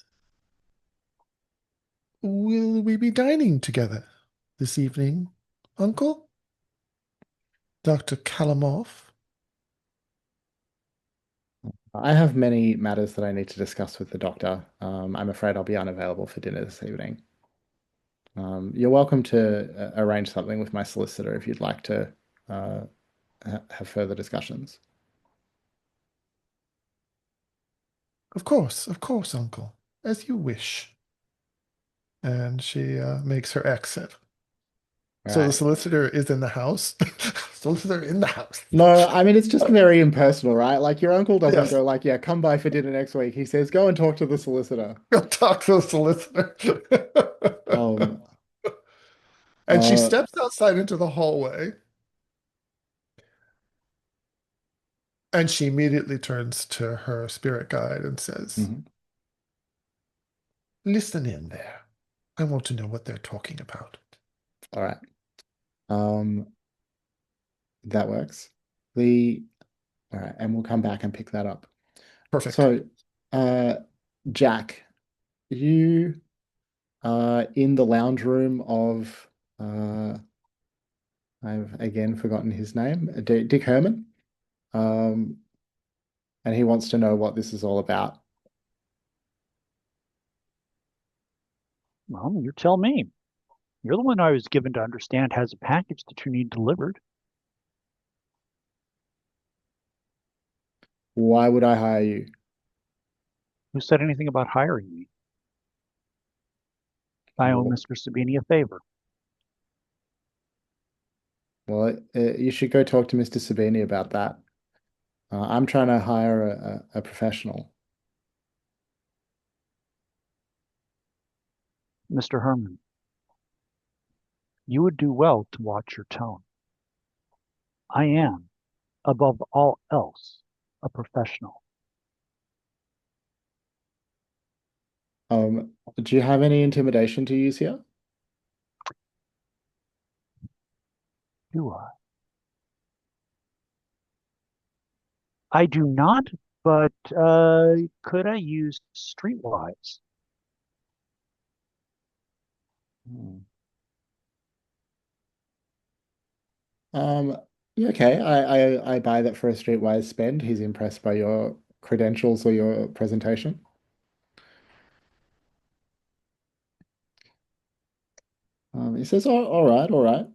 Speaker 4: will we be dining together this evening, Uncle? Dr. Kalamov?
Speaker 1: I have many matters that I need to discuss with the doctor. I'm afraid I'll be unavailable for dinner this evening. You're welcome to arrange something with my solicitor if you'd like to have further discussions.
Speaker 4: Of course, Uncle, as you wish. And she makes her exit. So the
Speaker 1: Right.
Speaker 4: solicitor is in the house. Solicitor in the house.
Speaker 1: No, I mean, it's just very impersonal, right? Like your uncle doesn't
Speaker 4: Yes.
Speaker 1: go like, yeah, come by for dinner next week. He says, go and talk to the solicitor.
Speaker 4: Go talk to the solicitor.
Speaker 1: Um,
Speaker 4: And she
Speaker 1: uh,
Speaker 4: steps outside into the hallway. And she immediately turns to her spirit guide and says,
Speaker 1: mhm.
Speaker 4: listen in there. I want to know what they're talking about.
Speaker 1: All right. Um, that works. The All right, and we'll come back and pick that up.
Speaker 4: Perfect.
Speaker 1: So, uh, Jack, you are in the lounge room of I've again forgotten his name, Dick Herman. Um, and he wants to know what this is all about.
Speaker 2: Well, you tell me. You're the one I was given to understand has a package that you need delivered.
Speaker 1: Why would I hire you?
Speaker 2: Who said anything about hiring me? I owe
Speaker 1: Well,
Speaker 2: Mr. Sabini a favor.
Speaker 1: you should go talk to Mr. Sabini about that. I'm trying to hire a professional.
Speaker 2: Mr. Herman, you would do well to watch your tone. I am, above all else, a professional.
Speaker 1: Do you have any intimidation to use here?
Speaker 2: Do I? I do not, but could I use streetwise?
Speaker 1: Hmm. Um, yeah, okay. I buy that for a streetwise spend. He's impressed by your credentials or your presentation. He says, oh, all right.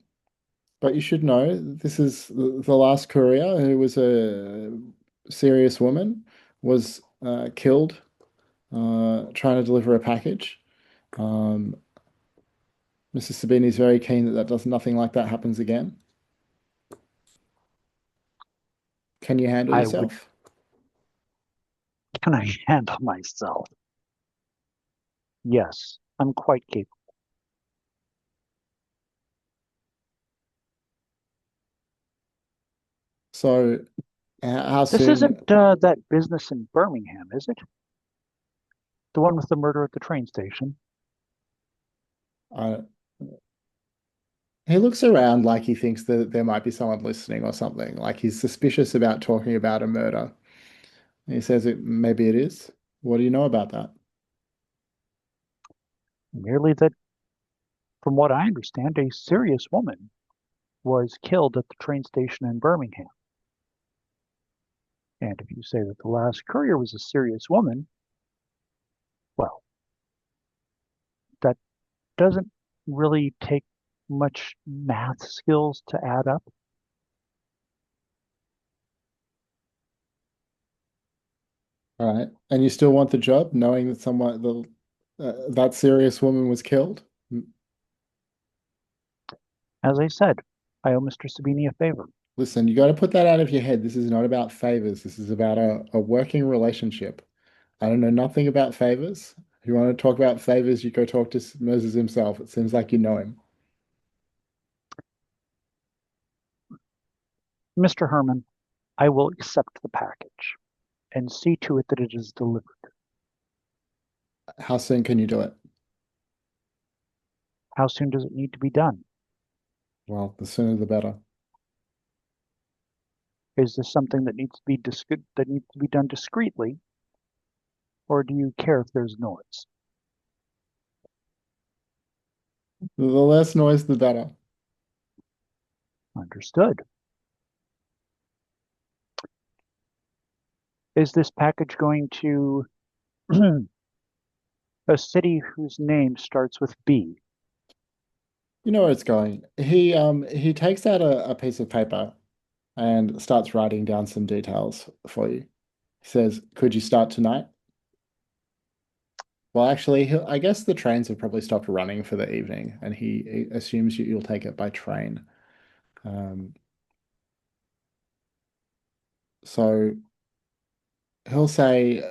Speaker 1: But you should know this is the last courier who was a serious woman was killed trying to deliver a package. Um, Mrs. Sabini is very keen that nothing like that happens again. Can you handle
Speaker 2: I would,
Speaker 1: yourself?
Speaker 2: can I handle myself? Yes, I'm quite capable.
Speaker 1: So, how
Speaker 2: This isn't
Speaker 1: soon?
Speaker 2: that business in Birmingham, is it? The one with the murder at the train station.
Speaker 1: Uh, he looks around like he thinks that there might be someone listening or something. Like he's suspicious about talking about a murder. He says maybe it is. What do you know about that?
Speaker 2: Merely that, from what I understand, a serious woman was killed at the train station in Birmingham. And if you say that the last courier was a serious woman, well, that doesn't really take much math skills to add up.
Speaker 1: All right. And you still want the job, knowing that that serious woman was killed?
Speaker 2: As I said, I owe Mr. Sabini a favor.
Speaker 1: Listen, you got to put that out of your head. This is not about favors. This is about a working relationship. I don't know nothing about favors. If you want to talk about favors, you go talk to Moses himself. It seems like you know him.
Speaker 2: Mr. Herman, I will accept the package and see to it that it is delivered.
Speaker 1: How soon can you do it?
Speaker 2: How soon does it need to be done?
Speaker 1: Well, the sooner the better.
Speaker 2: Is this something that needs to be done discreetly, or do you care if there's noise?
Speaker 1: The less noise, the better.
Speaker 2: Understood. Is this package going to a city whose name starts with B?
Speaker 1: You know where it's going. He takes out a piece of paper and starts writing down some details for you. He says, "Could you start tonight?" Well, actually, I guess the trains have probably stopped running for the evening, and he assumes you'll take it by train. Um, so he'll say,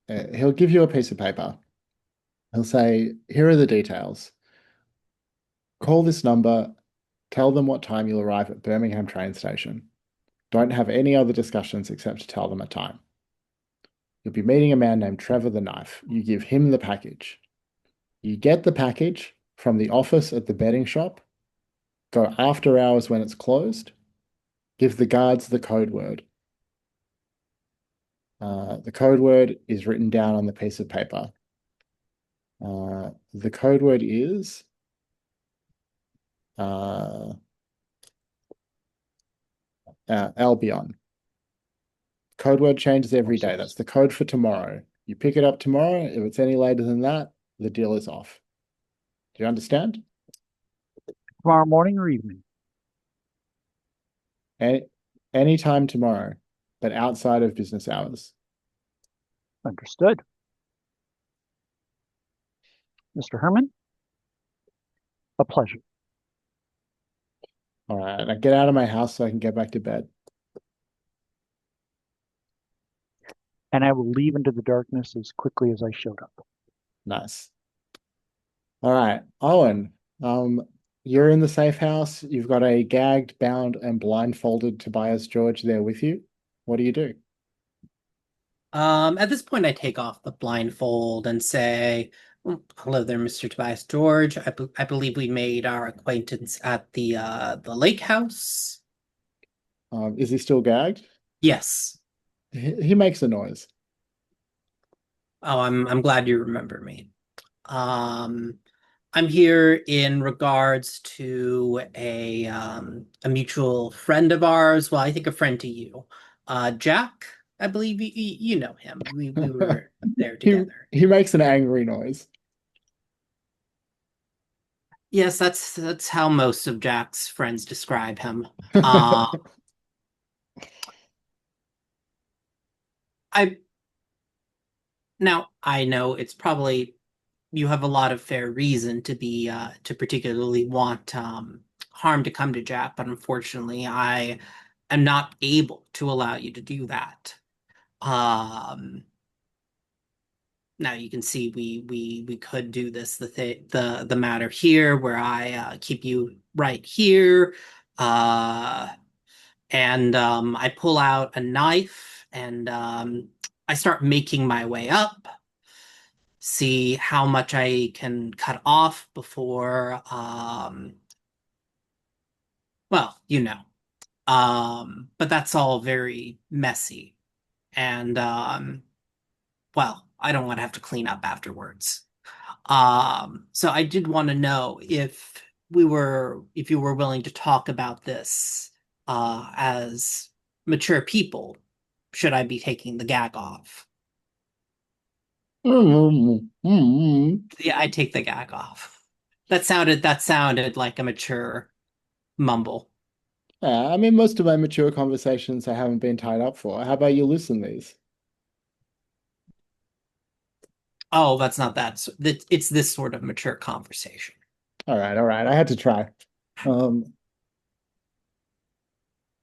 Speaker 1: he'll give you a piece of paper. He'll say, "Here are the details. Call this number, tell them what time you'll arrive at Birmingham train station. Don't have any other discussions except to tell them a time. You'll be meeting a man named Trevor the Knife. You give him the package. You get the package from the office at the betting shop, go after hours when it's closed, give the guards the code word. The code word is written down on the piece of paper. The code word is uh, Albion. Code word changes every day. That's the code for tomorrow. You pick it up tomorrow. If it's any later than that, the deal is off. Do you understand?
Speaker 2: Tomorrow morning or evening?
Speaker 1: Any Anytime tomorrow, but outside of business hours.
Speaker 2: Understood. Mr. Herman, a pleasure.
Speaker 1: All right, now get out of my house so I can get back to bed.
Speaker 2: And I will leave into the darkness as quickly as I showed up.
Speaker 1: Nice. All right, Owen, you're in the safe house. You've got a gagged, bound, and blindfolded Tobias George there with you. What do you do?
Speaker 3: At this point, I take off the blindfold and say, "Hello there, Mr. Tobias George. I believe we made our acquaintance at the lake house."
Speaker 1: Is he still gagged?
Speaker 3: Yes.
Speaker 1: He makes a noise.
Speaker 3: Oh, I'm glad you remember me. Um, I'm here in regards to a mutual friend of ours. Well, I think a friend to you, Jack. I believe you know him. We were there
Speaker 1: He
Speaker 3: together.
Speaker 1: he makes an angry noise.
Speaker 3: Yes, that's how most of Jack's friends describe him. Uh, I Now I know it's probably you have a lot of fair reason to particularly want harm to come to Jack, but unfortunately, I am not able to allow you to do that. Um, Now you can see we could do this the matter here where I keep you right here, uh, and I pull out a knife and I start making my way up, see how much I can cut off before well, you know. But that's all very messy. And well, I don't want to have to clean up afterwards. So I did want to know if you were willing to talk about this as mature people, should I be taking the gag off? Yeah, I take the gag off. That sounded like a mature mumble.
Speaker 1: Yeah, I mean, most of my mature conversations I haven't been tied up for. How about you listen these?
Speaker 3: Oh, that's not that. It's this sort of mature conversation.
Speaker 1: All right. I had to try. Um,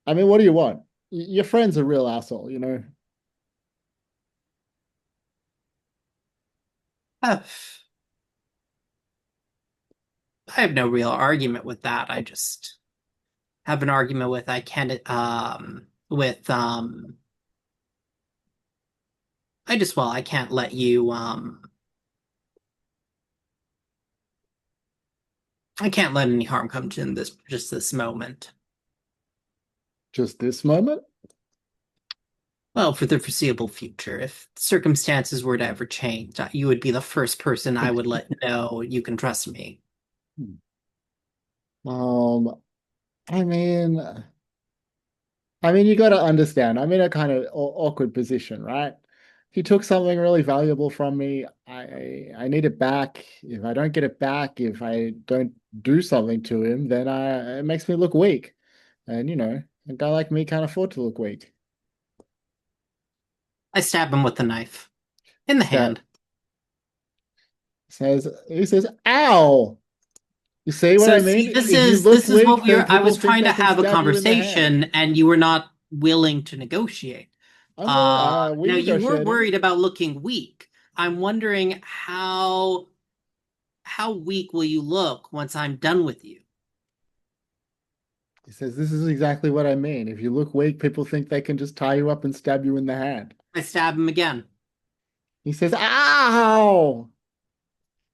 Speaker 1: I mean, what do you want? Your friend's a real asshole, you know?
Speaker 3: Uh, I have no real argument with that. I just have an argument with I can't with I just well I can't let you I can't let any harm come to this just this moment.
Speaker 1: Just this moment?
Speaker 3: Well, for the foreseeable future, if circumstances were to ever change, you would be the first person I would let know you can trust me.
Speaker 1: Um, I mean, you got to understand. I'm in a kind of awkward position, right? He took something really valuable from me. I need it back. If I don't get it back, if I don't do something to him, then it makes me look weak. And a guy like me can't afford to look weak.
Speaker 3: I stab him with the knife in the
Speaker 1: That
Speaker 3: hand.
Speaker 1: he says, "Ow!" You see what
Speaker 3: So
Speaker 1: I mean?
Speaker 3: see,
Speaker 1: If you look
Speaker 3: this is what
Speaker 1: weak,
Speaker 3: we
Speaker 1: then
Speaker 3: are. I
Speaker 1: people
Speaker 3: was
Speaker 1: think
Speaker 3: trying to
Speaker 1: they can
Speaker 3: have a
Speaker 1: stab you in the hand.
Speaker 3: conversation, and you were not willing to negotiate.
Speaker 1: I'm willing. We
Speaker 3: Now you were
Speaker 1: negotiated.
Speaker 3: worried about looking weak. I'm wondering how weak will you look once I'm done with you?
Speaker 1: He says, "This is exactly what I mean. If you look weak, people think they can just tie you up and stab you in the hand."
Speaker 3: I stab him again.
Speaker 1: He says, "Ow!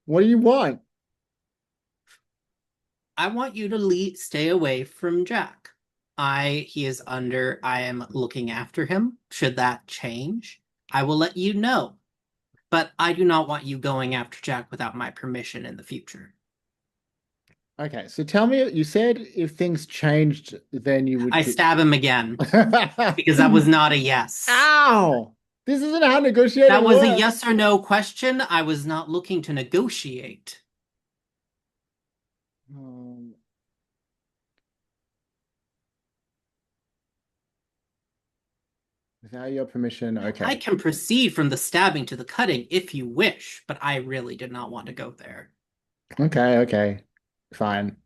Speaker 1: What do you want?"
Speaker 3: I want you to stay away from Jack. He is under, I am looking after him. Should that change, I will let you know. But I do not want you going after Jack without my permission in the future.
Speaker 1: Okay, so tell me, you said if things changed, then you would
Speaker 3: I
Speaker 1: keep.
Speaker 3: stab him again because that was not a yes.
Speaker 1: Ow! This isn't how negotiating
Speaker 3: That was a
Speaker 1: works.
Speaker 3: yes or no question. I was not looking to negotiate.
Speaker 1: Um, without your permission,
Speaker 3: I
Speaker 1: okay.
Speaker 3: can proceed from the stabbing to the cutting if you wish, but I really did not want to go there.
Speaker 1: Okay. Fine.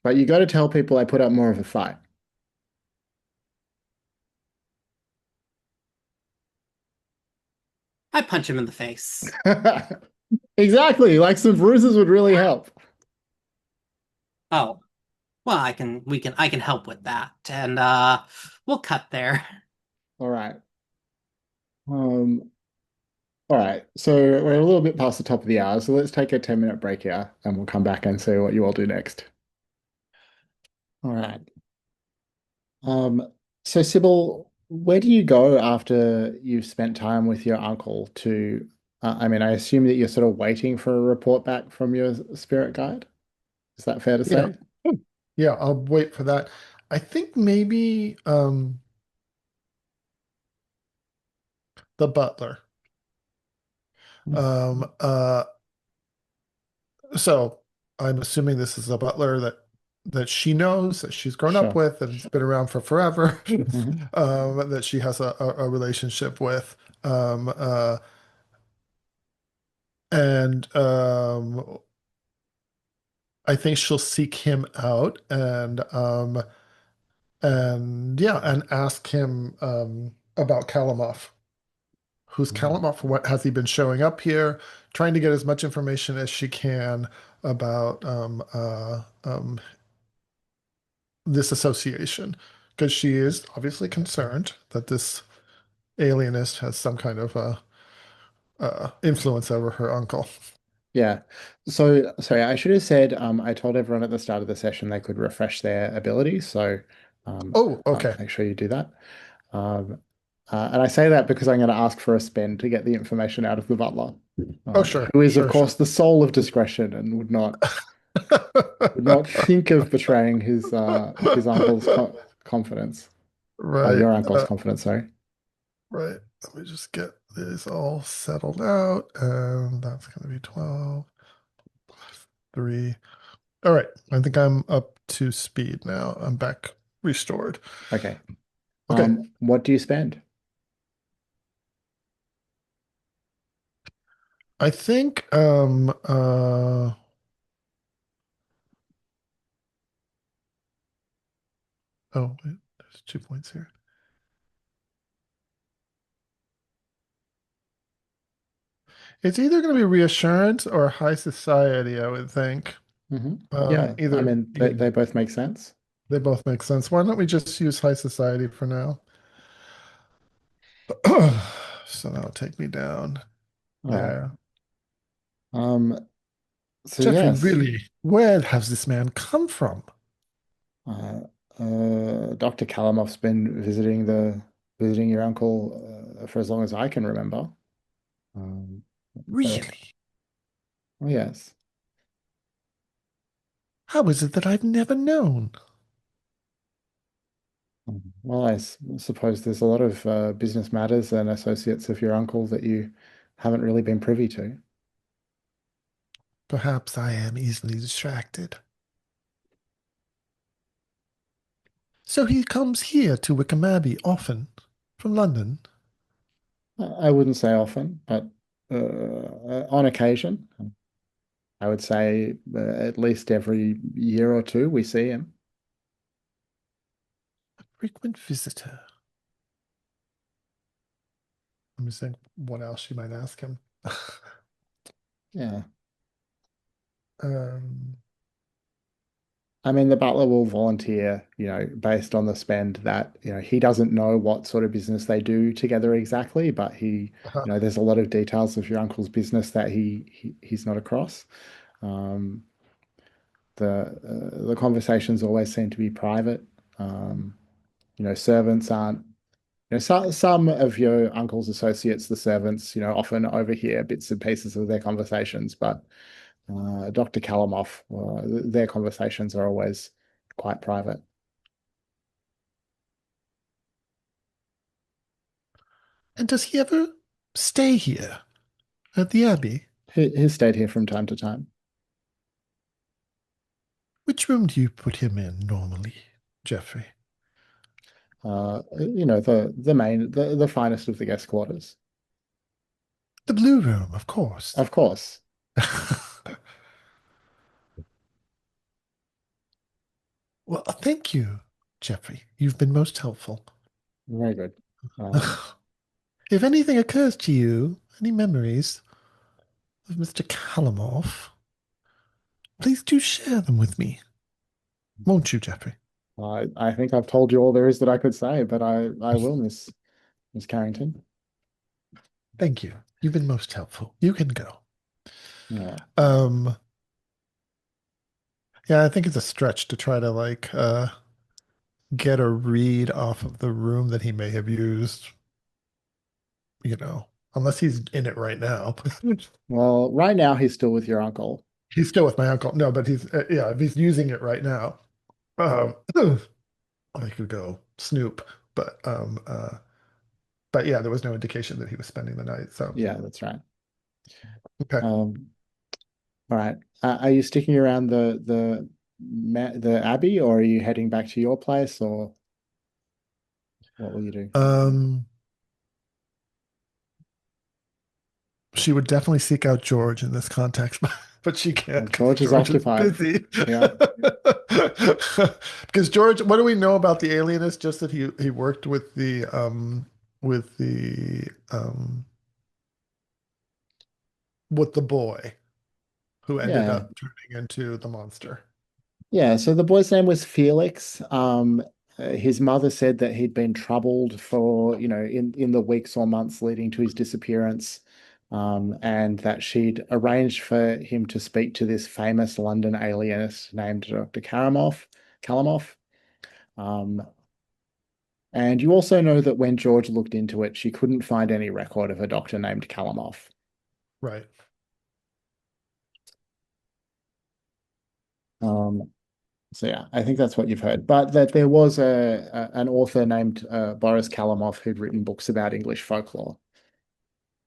Speaker 1: But you got to tell people I put up more of a fight.
Speaker 3: I punch him in the face.
Speaker 1: Exactly. Like some bruises would really help.
Speaker 3: Oh, well, I can help with that. And we'll cut there.
Speaker 1: All right. Um, all right. So we're a little bit past the top of the hour, so let's take a 10-minute break here and we'll come back and see what you all do next. All right. Um, so Sybil, where do you go after you've spent time with your uncle to, I assume that you're sort of waiting for a report back from your spirit guide. Is that fair to
Speaker 4: Yeah.
Speaker 1: say?
Speaker 4: Yeah, I'll wait for that. I think maybe the butler. Um uh so I'm assuming this is a butler that she knows, that she's grown up
Speaker 1: Sure.
Speaker 4: with, and it's been around for forever,
Speaker 1: Mhm.
Speaker 4: that she has a relationship with. Um uh and I think she'll seek him out and yeah, and ask him about Kalamov. Who's Kalamov? What has he been showing up here? Trying to get as much information as she can about this association, because she is obviously concerned that this alienist has some kind of influence over her uncle.
Speaker 1: Yeah. So, sorry, I should have said I told everyone at the start of the session they could refresh their abilities. So,
Speaker 4: Oh, okay.
Speaker 1: make sure you do that. Um, and I say that because I'm going to ask for a spend to get the information out of the butler,
Speaker 4: Oh, sure,
Speaker 1: who is, of
Speaker 4: sure,
Speaker 1: course,
Speaker 4: sure.
Speaker 1: the soul of discretion and would not think of betraying his uncle's confidence.
Speaker 4: Right.
Speaker 1: Your uncle's confidence, sorry.
Speaker 4: Right. Let me just get this all settled out. And that's going to be 12 plus 3. All right. I think I'm up to speed now. I'm back restored.
Speaker 1: Okay.
Speaker 4: Okay.
Speaker 1: What do you spend?
Speaker 4: I think oh wait, there's 2 points here. It's either going to be reassurance or high society, I would think.
Speaker 1: Yeah, I
Speaker 4: Either
Speaker 1: mean they
Speaker 4: either
Speaker 1: both make sense.
Speaker 4: they both make sense. Why don't we just use high society for now? So that'll take me down
Speaker 1: All right.
Speaker 4: there.
Speaker 1: Um, so
Speaker 4: Jeffrey,
Speaker 1: yes,
Speaker 4: really, where has this man come from?
Speaker 1: uh, Dr. Kalamov's been visiting your uncle for as long as I can remember. Um, but
Speaker 4: Really?
Speaker 1: oh yes.
Speaker 4: How is it that I've never known?
Speaker 1: Well, suppose there's a lot of business matters and associates of your uncle that you haven't really been privy to.
Speaker 4: Perhaps I am easily distracted. So he comes here to Wickham Abbey often, from London.
Speaker 1: I wouldn't say often, but on occasion, I would say at least every year or two we see him.
Speaker 4: Frequent visitor. Let me think what else you might ask him.
Speaker 1: Yeah.
Speaker 4: um,
Speaker 1: I mean, the butler will volunteer, based on the spend that, he doesn't know what sort of business they do together exactly, but there's a lot of details of your uncle's business that he's not across. Um, the conversations always seem to be private. Um, servants aren't, some of your uncle's associates, the servants, often overhear bits and pieces of their conversations, but Dr. Kalamov, their conversations are always quite private.
Speaker 4: and does he ever stay here at the Abbey?
Speaker 1: He's stayed here from time to time.
Speaker 4: Which room do you put him in normally, Jeffrey?
Speaker 1: The finest of the guest quarters.
Speaker 4: The blue room, of course.
Speaker 1: Of course.
Speaker 4: Well, thank you, Jeffrey. You've been most helpful.
Speaker 1: Very good. Um,
Speaker 4: If anything occurs to you, any memories of Mr. Kalamov, please do share them with me. Won't you, Jeffrey?
Speaker 1: I think I've told you all there is that I could say, but I will, Miss Carrington.
Speaker 4: Thank you. You've been most helpful. You can go.
Speaker 1: Yeah.
Speaker 4: Um, yeah, I think it's a stretch to try to get a read off of the room that he may have used, unless he's in it right now.
Speaker 1: Well, right now he's still with your uncle.
Speaker 4: He's still with my uncle. No, but he's yeah, if he's using it right now, um, I could go snoop, but yeah, there was no indication that he was spending the night. So
Speaker 1: Yeah, that's right.
Speaker 4: okay.
Speaker 1: Um, all right. Are you sticking around the Abbey, or are you heading back to your place, or what will you do?
Speaker 4: Um, she would definitely seek out George in this context, but she can't
Speaker 1: Well,
Speaker 4: because
Speaker 1: George is
Speaker 4: George is
Speaker 1: occupied.
Speaker 4: busy.
Speaker 1: Yeah.
Speaker 4: Because George, what do we know about the alienist? Just that he worked with the boy who ended
Speaker 1: Yeah.
Speaker 4: up turning into the monster.
Speaker 1: Yeah, so the boy's name was Felix. His mother said that he'd been troubled for, in the weeks or months leading to his disappearance, and that she'd arranged for him to speak to this famous London alienist named Dr. Kalamov. Um, and you also know that when George looked into it, she couldn't find any record of a doctor named Kalamov.
Speaker 4: Right.
Speaker 1: Um, So yeah, I think that's what you've heard. But that there was an author named Boris Kalamov who'd written books about English folklore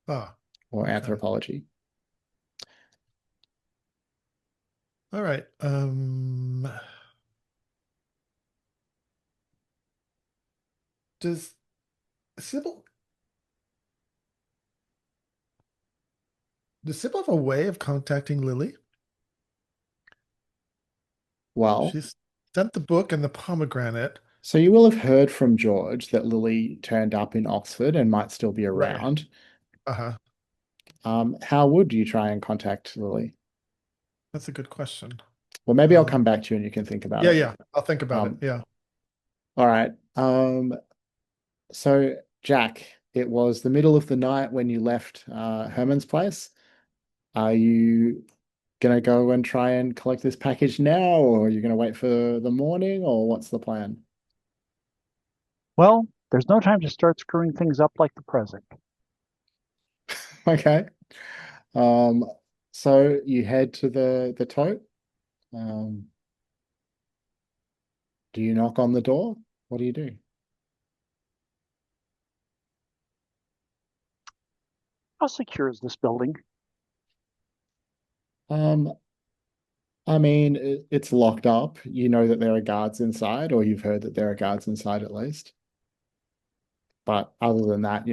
Speaker 4: Ah,
Speaker 1: or
Speaker 4: okay.
Speaker 1: anthropology.
Speaker 4: All right. Does Sybil Does Sybil have a way of contacting Lily?
Speaker 1: Well,
Speaker 4: She's sent the book and the pomegranate.
Speaker 1: so you will have heard from George that Lily turned up in Oxford and might still be
Speaker 4: Right.
Speaker 1: around.
Speaker 4: Uh-huh.
Speaker 1: How would you try and contact Lily?
Speaker 4: That's a good question.
Speaker 1: Well, maybe I'll
Speaker 4: Um,
Speaker 1: come back to you and you can think about
Speaker 4: yeah,
Speaker 1: it.
Speaker 4: yeah. I'll think about it.
Speaker 1: Um,
Speaker 4: Yeah.
Speaker 1: all right. So Jack, it was the middle of the night when you left Herman's place. Are you gonna go and try and collect this package now, or are you gonna wait for the morning, or what's the plan?
Speaker 2: Well, there's no time to start screwing things up like the present.
Speaker 1: Okay. Um, so you head to the tote. Um, do you knock on the door? What do you do?
Speaker 2: How secure is this building?
Speaker 1: Um, I mean, it's locked up. You know that there are guards inside, or you've heard that there are guards inside at least. But other than that,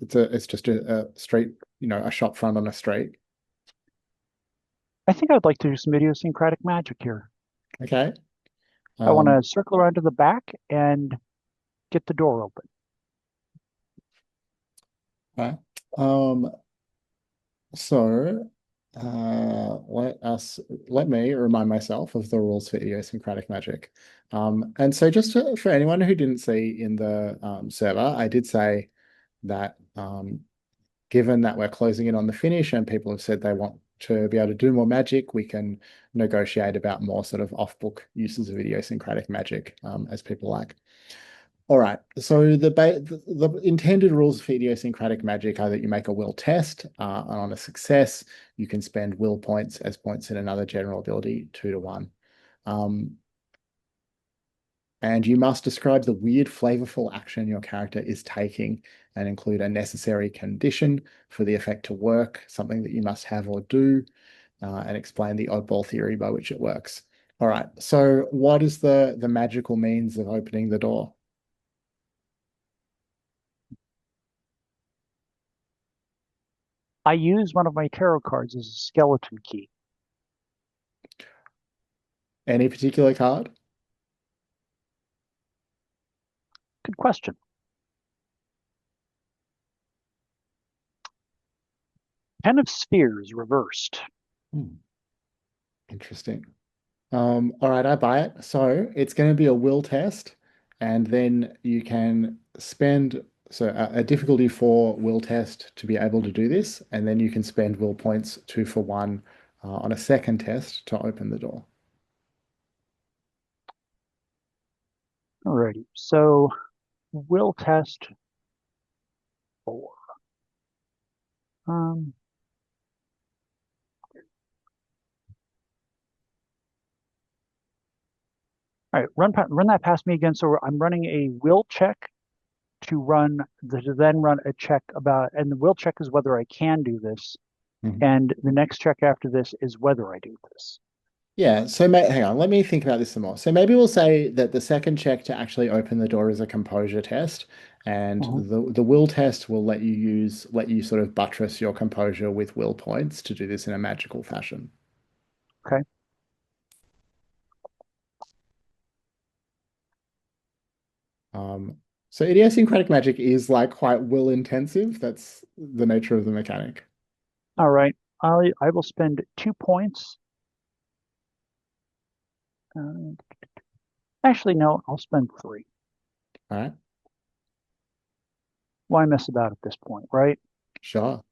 Speaker 1: it's just a street, a shop front on a street.
Speaker 2: I think I'd like to do some idiosyncratic magic here.
Speaker 1: Okay.
Speaker 2: I want
Speaker 1: Um,
Speaker 2: to circle around to the back and get the door open.
Speaker 1: right. Um, so let me remind myself of the rules for idiosyncratic magic. And so for anyone who didn't see in the server, I did say that given that we're closing in on the finish and people have said they want to be able to do more magic, we can negotiate about more sort of off-book uses of idiosyncratic magic as people like. All right. So the intended rules for idiosyncratic magic are that you make a will test, and on a success, you can spend will points as points in another general ability 2 to 1. Um, and you must describe the weird, flavorful action your character is taking and include a necessary condition for the effect to work, something that you must have or do, and explain the oddball theory by which it works. All right. So what is the magical means of opening the door?
Speaker 2: I use one of my tarot cards as a skeleton key.
Speaker 1: Any particular card?
Speaker 2: Good question. Ten of Spheres reversed.
Speaker 1: Hmm. Interesting. All right, I buy it. So it's going to be a will test, and then you can spend a difficulty 4 will test to be able to do this, and then you can spend will points 2 for 1 on a second test to open the door.
Speaker 2: Alrighty. So will test 4. Um, all right, run that past me again. So I'm running a will check to then run a check about, and the will check is whether I can do this,
Speaker 1: Mhm.
Speaker 2: and the next check after this is whether I do this.
Speaker 1: Yeah, so hang on, let me think about this some more. So maybe we'll say that the second check to actually open the door is a composure test, and
Speaker 2: Mhm.
Speaker 1: the will test will let you sort of buttress your composure with will points to do this in a magical fashion.
Speaker 2: Okay.
Speaker 1: Um, so idiosyncratic magic is like quite will intensive. That's the nature of the mechanic.
Speaker 2: All right. I will spend 2 points. Uh, actually, no, I'll spend 3.
Speaker 1: All right,
Speaker 2: Why mess about at this point, right?
Speaker 1: sure.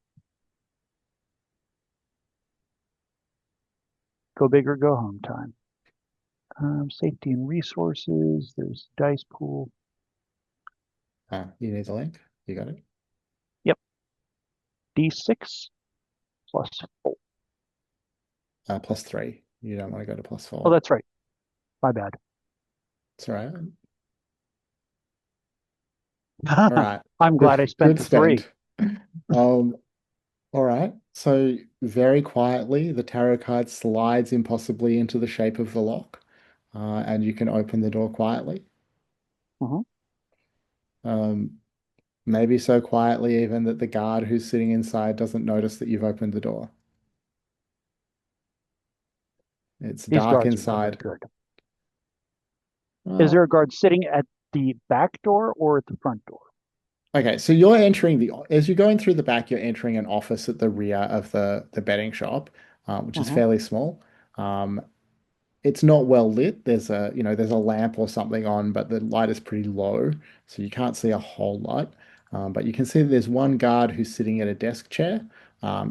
Speaker 2: Go big or go home time. Safety and resources. There's dice pool.
Speaker 1: You need the link. You got it.
Speaker 2: Yep. D6 plus 4.
Speaker 1: +3. You don't want to go to plus
Speaker 2: Oh,
Speaker 1: 4.
Speaker 2: that's right. My bad.
Speaker 1: It's all right. All right.
Speaker 2: I'm glad I spent
Speaker 1: Good
Speaker 2: the 3.
Speaker 1: spend. Um, all right. So very quietly, the tarot card slides impossibly into the shape of the lock, and you can open the door quietly.
Speaker 2: Mhm.
Speaker 1: Um, Maybe so quietly even that the guard who's sitting inside doesn't notice that you've opened the door. It's
Speaker 2: These
Speaker 1: dark
Speaker 2: guards are not very
Speaker 1: inside.
Speaker 2: good. Is there
Speaker 1: Well,
Speaker 2: a guard sitting at the back door or at the front door?
Speaker 1: okay, so you're entering as you're going through the back, you're entering an office at the rear of the betting shop, which is
Speaker 2: Hmm.
Speaker 1: fairly small. Um, it's not well lit. There's a lamp or something on, but the light is pretty low, so you can't see a whole lot. But you can see that there's one guard who's sitting at a desk chair.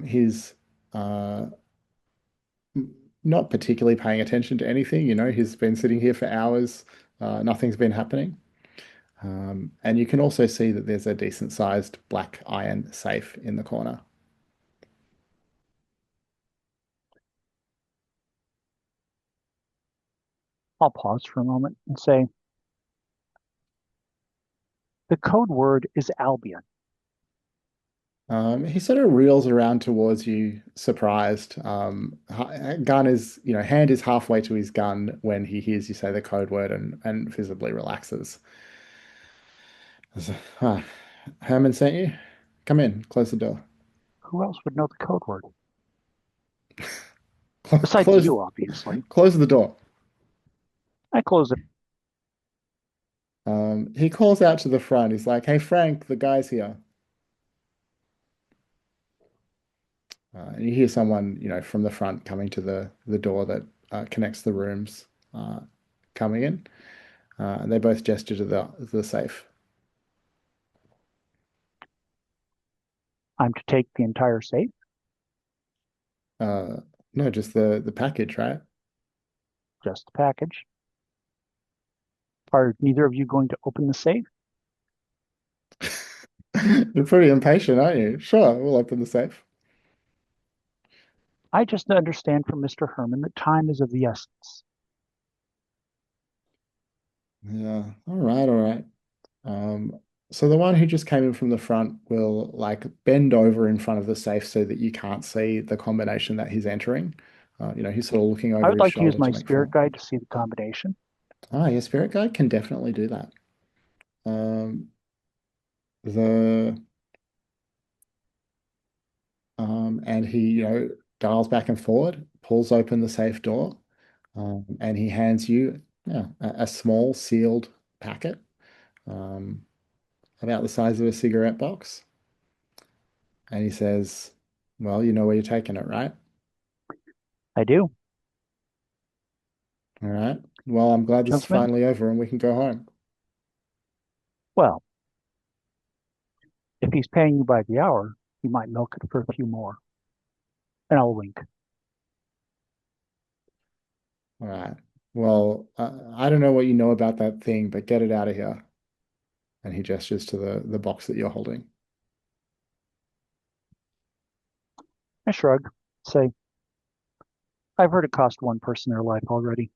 Speaker 1: He's uh, not particularly paying attention to anything. He's been sitting here for hours. Nothing's been happening. And you can also see that there's a decent sized black iron safe in the corner.
Speaker 2: I'll pause for a moment and say, the code word is Albion.
Speaker 1: He sort of reels around towards you, surprised. Hand is halfway to his gun when he hears you say the code word and visibly relaxes. So, "Ah, Herman sent you? Come in, close the door.
Speaker 2: Who else would know the code word? Besides
Speaker 1: Close,
Speaker 2: you, obviously.
Speaker 1: close the door."
Speaker 2: I close it.
Speaker 1: He calls out to the front. He's like, "Hey, Frank, the guy's here." And you hear someone, from the front coming to the door that connects the rooms, coming in. And they both gesture to the safe.
Speaker 2: I'm to take the entire safe,
Speaker 1: Uh, no, just the package, right?
Speaker 2: just the package. Are neither of you going to open the safe?
Speaker 1: You're pretty impatient, aren't you? Sure, we'll open the safe.
Speaker 2: I just understand from Mr. Herman that time is of the essence.
Speaker 1: Yeah. All right, all right. Um, so the one who just came in from the front will like bend over in front of the safe so that you can't see the combination that he's entering. He's sort of looking
Speaker 2: I
Speaker 1: over
Speaker 2: would
Speaker 1: his
Speaker 2: like to use
Speaker 1: shoulder
Speaker 2: my
Speaker 1: to make
Speaker 2: spirit
Speaker 1: sure.
Speaker 2: guide to see the combination.
Speaker 1: Ah, your spirit guide can definitely do that. Um, the and he, dials back and forward, pulls open the safe door, and he hands you, yeah, a small sealed packet, um, about the size of a cigarette box. And he says, "Well, you know where you're taking it, right?
Speaker 2: I do.
Speaker 1: All right. Well, I'm glad this is
Speaker 2: Gentlemen,
Speaker 1: finally over and we can go home."
Speaker 2: well, if he's paying you by the hour, you might milk it for a few more. And I'll wink.
Speaker 1: All right. Well, I don't know what you know about that thing, but get it out of here. And he gestures to the box that you're holding.
Speaker 2: I shrug, say, I've heard it cost one person their life already.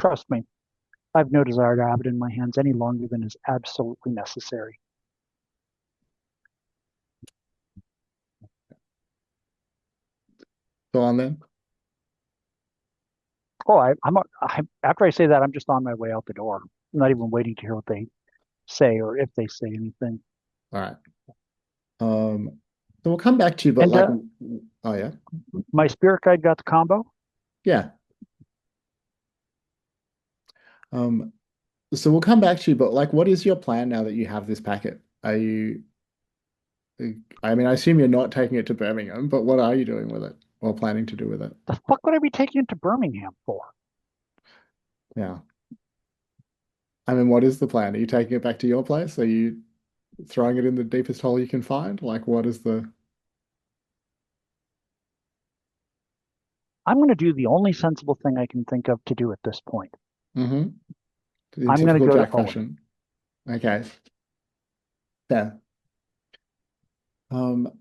Speaker 2: Trust me, I've no desire to have it in my hands any longer than is absolutely necessary.
Speaker 1: Go on then.
Speaker 2: Oh, after I say that, I'm just on my way out the door. I'm not even waiting to hear what they say or if they say anything.
Speaker 1: All right. So we'll come back to you, but
Speaker 2: And
Speaker 1: like, oh yeah,
Speaker 2: my spirit guide got the combo.
Speaker 1: yeah. Um, so we'll come back to you, but like, what is your plan now that you have this packet? I mean, I assume you're not taking it to Birmingham, but what are you doing with it or planning to do with it?
Speaker 2: The fuck would I be taking it to Birmingham for?
Speaker 1: Yeah. I mean, what is the plan? Are you taking it back to your place? Are you throwing it in the deepest hole you can find? Like, what is the...
Speaker 2: I'm going to do the only sensible thing I can think of to do at this point.
Speaker 1: Mm-hmm. In
Speaker 2: I'm going to
Speaker 1: typical
Speaker 2: go to
Speaker 1: Jack
Speaker 2: Owen.
Speaker 1: fashion. Okay. Yeah. Um,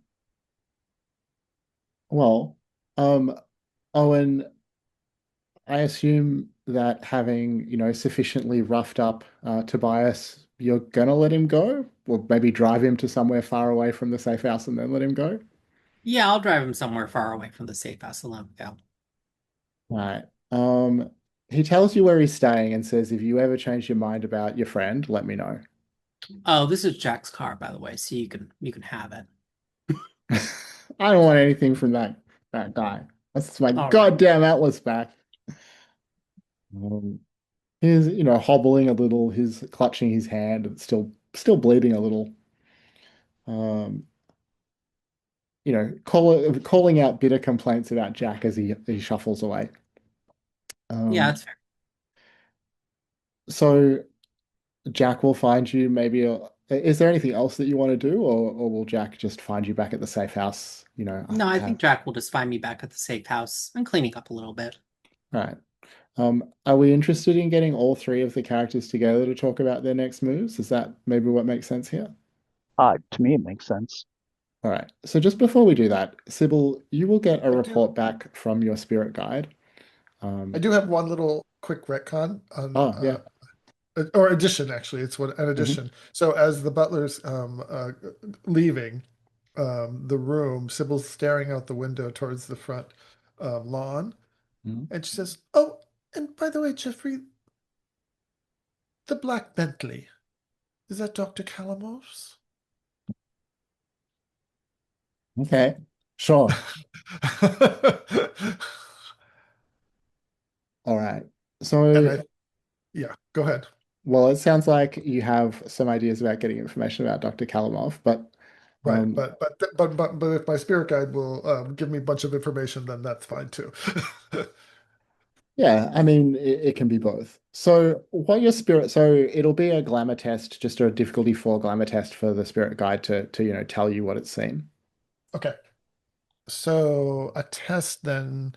Speaker 1: well, um, Owen, I assume that having, sufficiently roughed up Tobias, you're gonna let him go? Or maybe drive him to somewhere far away from the safe house and then let him go?
Speaker 3: Yeah, I'll drive him somewhere far away from the safe house and let him go.
Speaker 1: Right. He tells you where he's staying and says, if you ever change your mind about your friend, let me know.
Speaker 3: Oh, this is Jack's car, by the way, so you can have it.
Speaker 1: I don't want anything from that guy. That's my
Speaker 3: All right.
Speaker 1: goddamn Atlas back. Um, he's, hobbling a little. He's clutching his hand. It's still bleeding a little. Um, calling out bitter complaints about Jack as he shuffles away.
Speaker 3: Yeah,
Speaker 1: Um,
Speaker 3: that's fair.
Speaker 1: so Jack will find you. Maybe. Is there anything else that you want to do, or will Jack just find you back at the safe house?
Speaker 3: No, I
Speaker 1: Have
Speaker 3: think Jack will just find me back at the safe house. I'm cleaning up a little bit.
Speaker 1: all right. Are we interested in getting all three of the characters together to talk about their next moves? Is that maybe what makes sense here?
Speaker 2: To me, it makes sense.
Speaker 1: All right. So just before we do that, Sybil, you will get a
Speaker 4: I do
Speaker 1: report back from your spirit guide.
Speaker 4: I
Speaker 1: Um,
Speaker 4: do have one little quick retcon on
Speaker 1: oh yeah.
Speaker 4: or addition actually. It's what an
Speaker 1: Hmm.
Speaker 4: addition. So as the butler's leaving the room, Sybil's staring out the window towards the front lawn,
Speaker 1: Hmm.
Speaker 4: and she says, "Oh, and by the way, Jeffrey, the black Bentley, is that Dr. Kalamov's?"
Speaker 1: Okay. Sure. All right.
Speaker 4: And
Speaker 1: So,
Speaker 4: yeah, go ahead.
Speaker 1: well, it sounds like you have some ideas about getting information about Dr. Kalamov, but
Speaker 4: Right,
Speaker 1: um,
Speaker 4: but if my spirit guide will give me a bunch of information, then that's fine too.
Speaker 1: yeah, I mean, it can be both. So, so it'll be a glamour test, just a difficulty 4 glamour test for the spirit guide to tell you what it's seen.
Speaker 4: Okay, so a test then,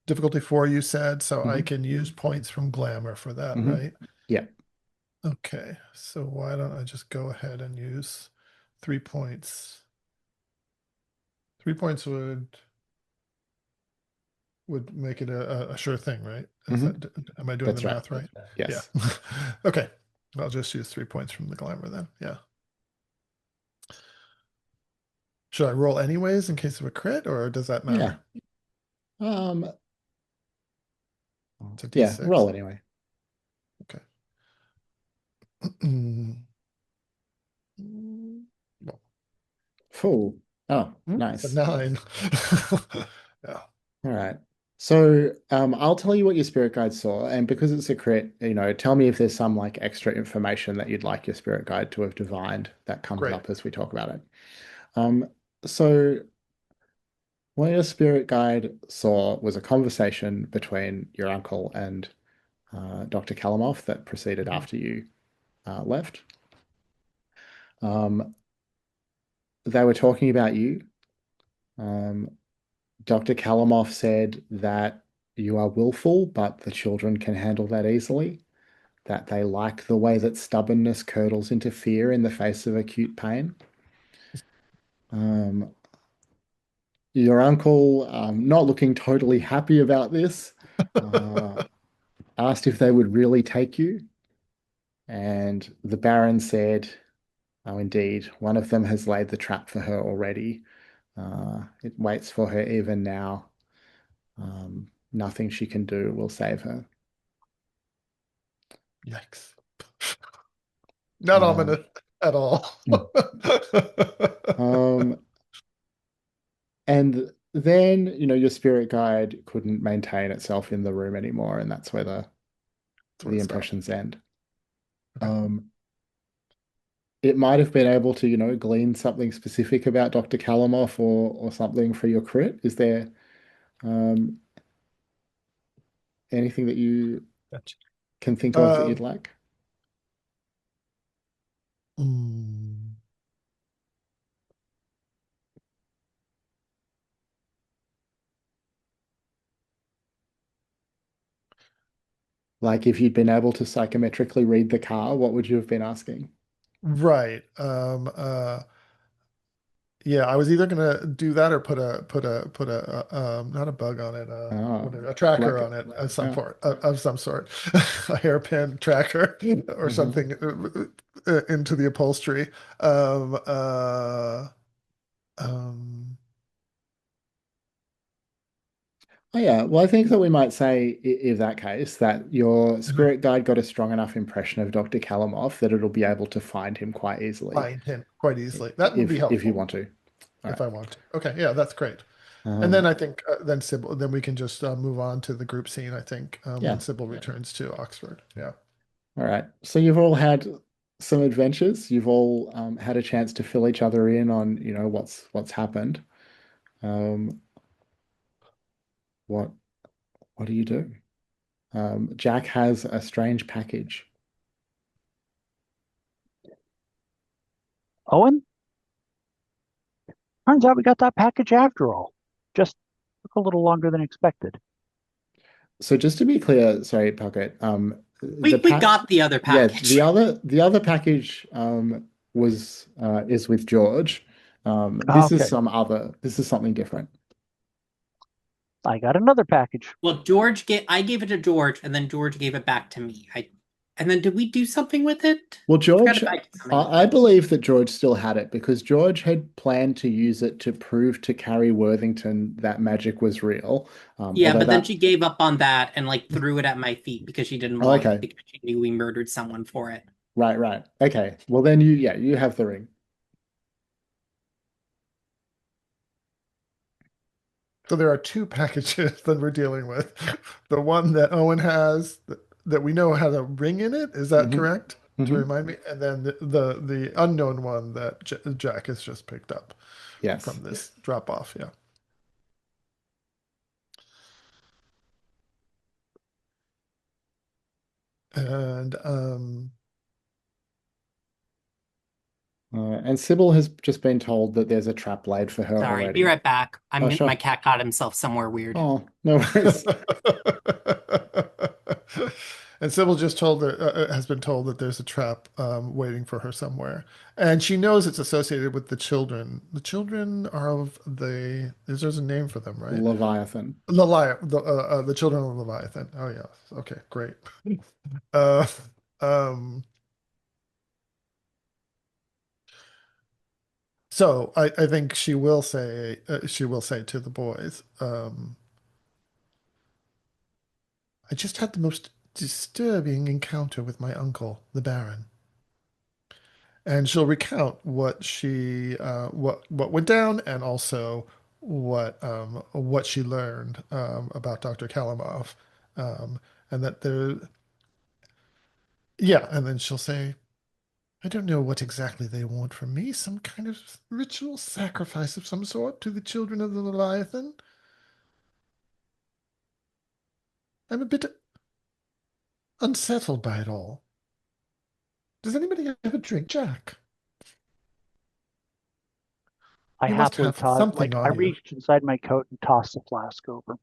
Speaker 4: difficulty 4, you said, so I
Speaker 1: Hmm.
Speaker 4: can use points from glamour for that,
Speaker 1: Hmm.
Speaker 4: right?
Speaker 1: Yeah.
Speaker 4: Okay, so why don't I just go ahead and use 3 points? 3 points would make it a sure thing, right? Is
Speaker 1: Hmm.
Speaker 4: that, am I doing the
Speaker 1: That's right.
Speaker 4: math right? Yeah.
Speaker 1: Yes.
Speaker 4: Okay, I'll just use 3 points from the glamour then. Yeah. Should I roll anyways in case of a crit, or does that
Speaker 1: Yeah.
Speaker 4: matter?
Speaker 1: Um,
Speaker 4: It's a
Speaker 1: yeah,
Speaker 4: D6.
Speaker 1: roll anyway.
Speaker 4: Okay. Well,
Speaker 1: Cool. Oh,
Speaker 4: it's a
Speaker 1: nice.
Speaker 4: 9. Yeah,
Speaker 1: All right. So, I'll tell you what your spirit guide saw, and because it's a crit, tell me if there's some like extra information that you'd like your spirit guide to have divined that comes
Speaker 4: great.
Speaker 1: up as we talk about it. Um, so what your spirit guide saw was a conversation between your uncle and Dr. Kalamov that proceeded
Speaker 4: Mhm.
Speaker 1: after you left. Um, they were talking about you. Um, Dr. Kalamov said that you are willful, but the children can handle that easily. That they like the way that stubbornness curdles into fear in the face of acute pain. Um, your uncle, not looking totally happy about this, uh, asked if they would really take you. And the Baron said, oh, indeed, one of them has laid the trap for her already. It waits for her even now. Nothing she can do will save her.
Speaker 4: Yikes. Not
Speaker 1: Um,
Speaker 4: ominous at all.
Speaker 1: um, and then, your spirit guide couldn't maintain itself in the room anymore, and that's where the
Speaker 4: That's where
Speaker 1: the
Speaker 4: it stopped.
Speaker 1: impressions end.
Speaker 4: Okay.
Speaker 1: Um, it might have been able to, glean something specific about Dr. Kalamov or something for your crit. Is there um, anything that you
Speaker 4: Gotcha.
Speaker 1: can think of that you'd
Speaker 4: Um,
Speaker 1: like?
Speaker 4: mm,
Speaker 1: Like if you'd been able to psychometrically read the car, what would you have been asking?
Speaker 4: right. Yeah, I was either gonna do that or put a not a bug on it,
Speaker 1: Oh,
Speaker 4: whatever, a tracker
Speaker 1: like,
Speaker 4: on it of some
Speaker 1: yeah.
Speaker 4: sort, of some sort, a hairpin tracker or
Speaker 1: Hmm.
Speaker 4: something into the upholstery. Um, uh, um,
Speaker 1: Oh yeah, well I think that we might say if that case that your
Speaker 4: Mhm.
Speaker 1: spirit guide got a strong enough impression of Dr. Kalimov that it'll be able to find him quite easily
Speaker 4: Find him quite easily. That would be
Speaker 1: if you
Speaker 4: helpful
Speaker 1: want to. All
Speaker 4: if
Speaker 1: right.
Speaker 4: I want to. Okay, yeah, that's great. And then
Speaker 1: Um,
Speaker 4: I think then Sybil, then we can just move on to the group scene. I think when
Speaker 1: yeah.
Speaker 4: Sybil returns to Oxford. Yeah.
Speaker 1: All right. So you've all had some adventures. You've all had a chance to fill each other in on, what's happened. Um, what what do you do? Jack has a strange package.
Speaker 2: Owen, turns out we got that package after all. Just took a little longer than expected.
Speaker 1: So just to be clear, sorry, Pocket, the
Speaker 3: We
Speaker 1: pack,
Speaker 3: got the other
Speaker 1: yeah,
Speaker 3: package.
Speaker 1: the other package was is with George.
Speaker 2: Okay,
Speaker 1: This is something different.
Speaker 2: I got another package.
Speaker 3: Well, I gave it to George, and then George gave it back to me. And then did we do something with it?
Speaker 1: Well,
Speaker 3: I forgot
Speaker 1: George,
Speaker 3: if I did something with
Speaker 1: I
Speaker 3: it.
Speaker 1: believe that George still had it because George had planned to use it to prove to Carrie Worthington that magic was real.
Speaker 3: Yeah,
Speaker 1: Although
Speaker 3: but then
Speaker 1: that,
Speaker 3: she gave up on that and like threw it at my feet because she didn't
Speaker 1: oh,
Speaker 3: want it
Speaker 1: okay,
Speaker 3: because she knew we murdered someone for it.
Speaker 1: right, right, okay. Well, then you have the ring.
Speaker 4: So there are two packages that we're dealing with. The one that Owen has that we know has a ring in it. Is that
Speaker 1: Hmm.
Speaker 4: correct? To
Speaker 1: Hmm.
Speaker 4: remind me, and then the unknown one that Jack has just picked up
Speaker 1: Yes.
Speaker 4: from this drop off. Yeah. And
Speaker 1: And Sybil has just been told that there's a trap laid for her
Speaker 3: Sorry, be
Speaker 1: already.
Speaker 3: right back.
Speaker 1: Oh,
Speaker 3: My
Speaker 1: sure.
Speaker 3: cat got himself somewhere weird.
Speaker 1: Oh, no worries.
Speaker 4: and Sybil just told her has been told that there's a trap waiting for her somewhere, and she knows it's associated with the children. The children are of there's a name for them, right?
Speaker 1: Leviathan.
Speaker 4: The children of Leviathan. Oh yes. Okay, great. Uh, um, so I think she will say to the boys, I just had the most disturbing encounter with my uncle, the Baron. And she'll recount what went down and also what she learned about Dr. Kalamov. And that there yeah, and then she'll say, I don't know what exactly they want from me, some kind of ritual sacrifice of some sort to the children of the Leviathan. I'm a bit unsettled by it all. Does anybody have a drink, Jack?
Speaker 2: I
Speaker 4: You must
Speaker 2: happily
Speaker 4: have
Speaker 2: tossed,
Speaker 4: something
Speaker 2: I
Speaker 4: on you.
Speaker 2: reached inside my coat and tossed the flask over.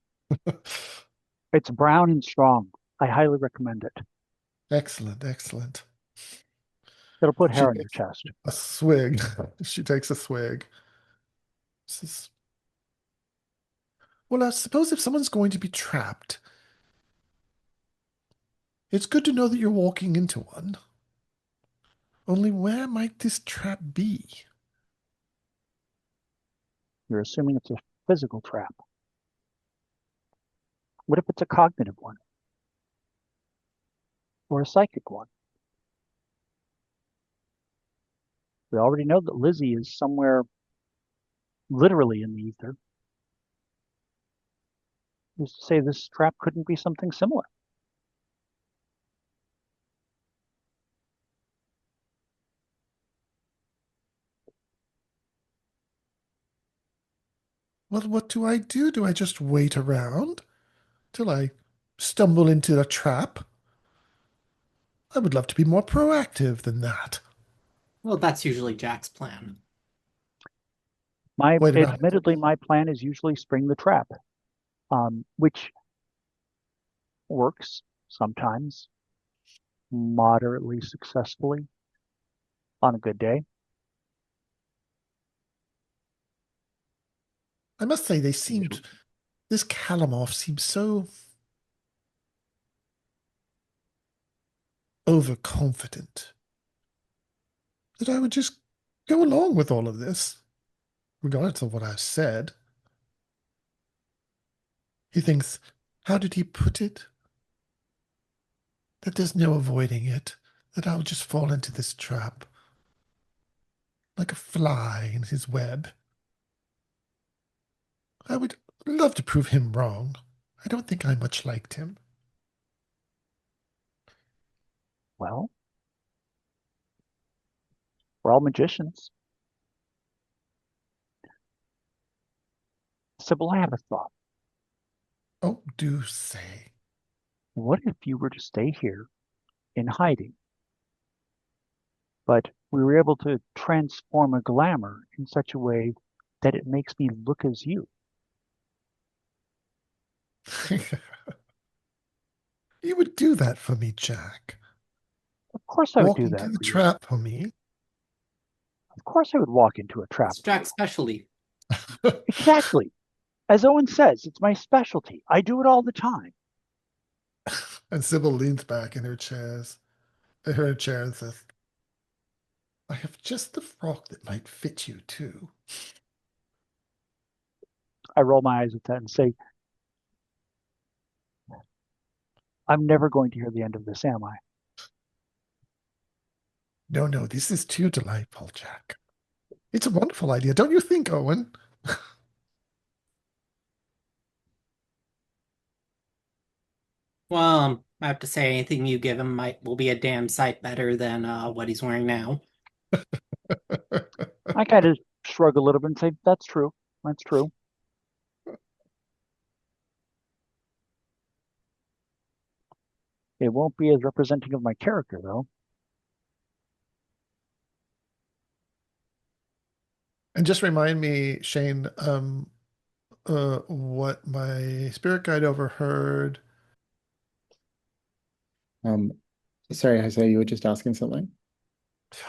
Speaker 2: It's brown and strong. I highly recommend it.
Speaker 4: Excellent, excellent.
Speaker 2: It'll put
Speaker 4: She
Speaker 2: hair on your
Speaker 4: takes
Speaker 2: chest.
Speaker 4: a swig. She takes a swig. Says, well, I suppose if someone's going to be trapped, it's good to know that you're walking into one. Only where might this trap be?
Speaker 2: You're assuming it's a physical trap. What if it's a cognitive one or a psychic one? We already know that Lizzie is somewhere literally in the ether. Who's to say this trap couldn't be something similar?
Speaker 4: Well, what do I do? Do I just wait around till I stumble into a trap? I would love to be more proactive than that.
Speaker 3: Well, that's usually Jack's plan.
Speaker 4: Wait around.
Speaker 2: Admittedly, my plan is usually spring the trap, which works sometimes moderately successfully on a good day.
Speaker 4: I must say,
Speaker 2: Usually.
Speaker 4: this Kalamov seems so overconfident that I would just go along with all of this, regardless of what I've said. He thinks, how did he put it? That there's no avoiding it, that I'll just fall into this trap like a fly in his web. I would love to prove him wrong. I don't think I much liked him.
Speaker 2: Well, we're all magicians. Sybil, I have a thought.
Speaker 4: Oh, do say.
Speaker 2: What if you were to stay here in hiding, but we were able to transform a glamour in such a way that it makes me look as you?
Speaker 4: You would do that for me, Jack.
Speaker 2: Of course I would
Speaker 4: Walk
Speaker 2: do
Speaker 4: into
Speaker 2: that
Speaker 4: the
Speaker 2: for you.
Speaker 4: trap for me.
Speaker 2: Of course I would walk into a trap
Speaker 3: It's
Speaker 2: for you.
Speaker 3: Jack's specialty.
Speaker 2: Exactly. As Owen says, it's my specialty. I do it all the time.
Speaker 4: And Sybil leans back in her chair and says, I have just the frock that might fit you too.
Speaker 2: I roll my eyes at that and say, I'm never going to hear the end of this, am I?
Speaker 4: No, no, this is too delightful, Jack. It's a wonderful idea, don't you think, Owen?
Speaker 3: Well, I have to say, anything you give him will be a damn sight better than what he's wearing now.
Speaker 2: I kind of shrug a little bit and say, that's true. That's true. It won't be as representing of my character, though.
Speaker 4: And just remind me, Shane, what my spirit guide overheard.
Speaker 1: Um, sorry, Jose, you were just asking something?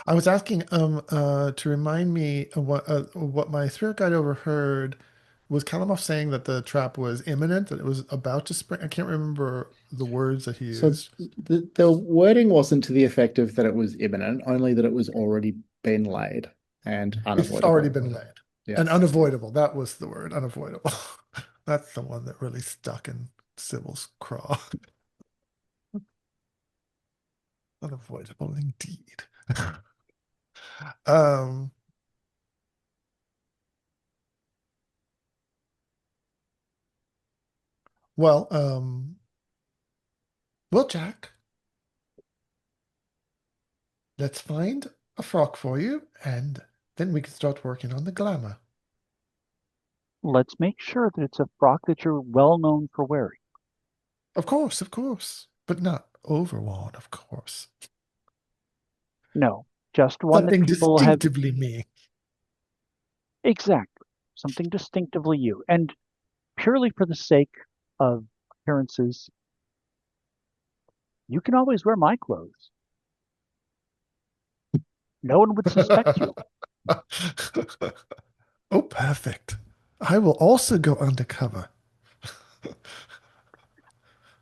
Speaker 4: I was asking to remind me of what my spirit guide overheard was Kalamov saying that the trap was imminent, that it was about to spring. I can't remember the words that he
Speaker 1: So
Speaker 4: used.
Speaker 1: the wording wasn't to the effect of that it was imminent, only that it was already been laid and
Speaker 4: It's already
Speaker 1: unavoidable.
Speaker 4: been laid. And
Speaker 1: Yes.
Speaker 4: unavoidable. That was the word, unavoidable. That's the one that really stuck in Sybil's craw. Unavoidable indeed. um, well, well, Jack, let's find a frock for you, and then we can start working on the glamour.
Speaker 2: Let's make sure that it's a frock that you're well known for wearing.
Speaker 4: Of course, but not overworn, of course.
Speaker 2: No, just one that
Speaker 4: Something
Speaker 2: people have.
Speaker 4: distinctively me.
Speaker 2: Exactly. Something distinctively you. And purely for the sake of appearances, you can always wear my clothes. No one would suspect you.
Speaker 4: Oh, perfect. I will also go undercover.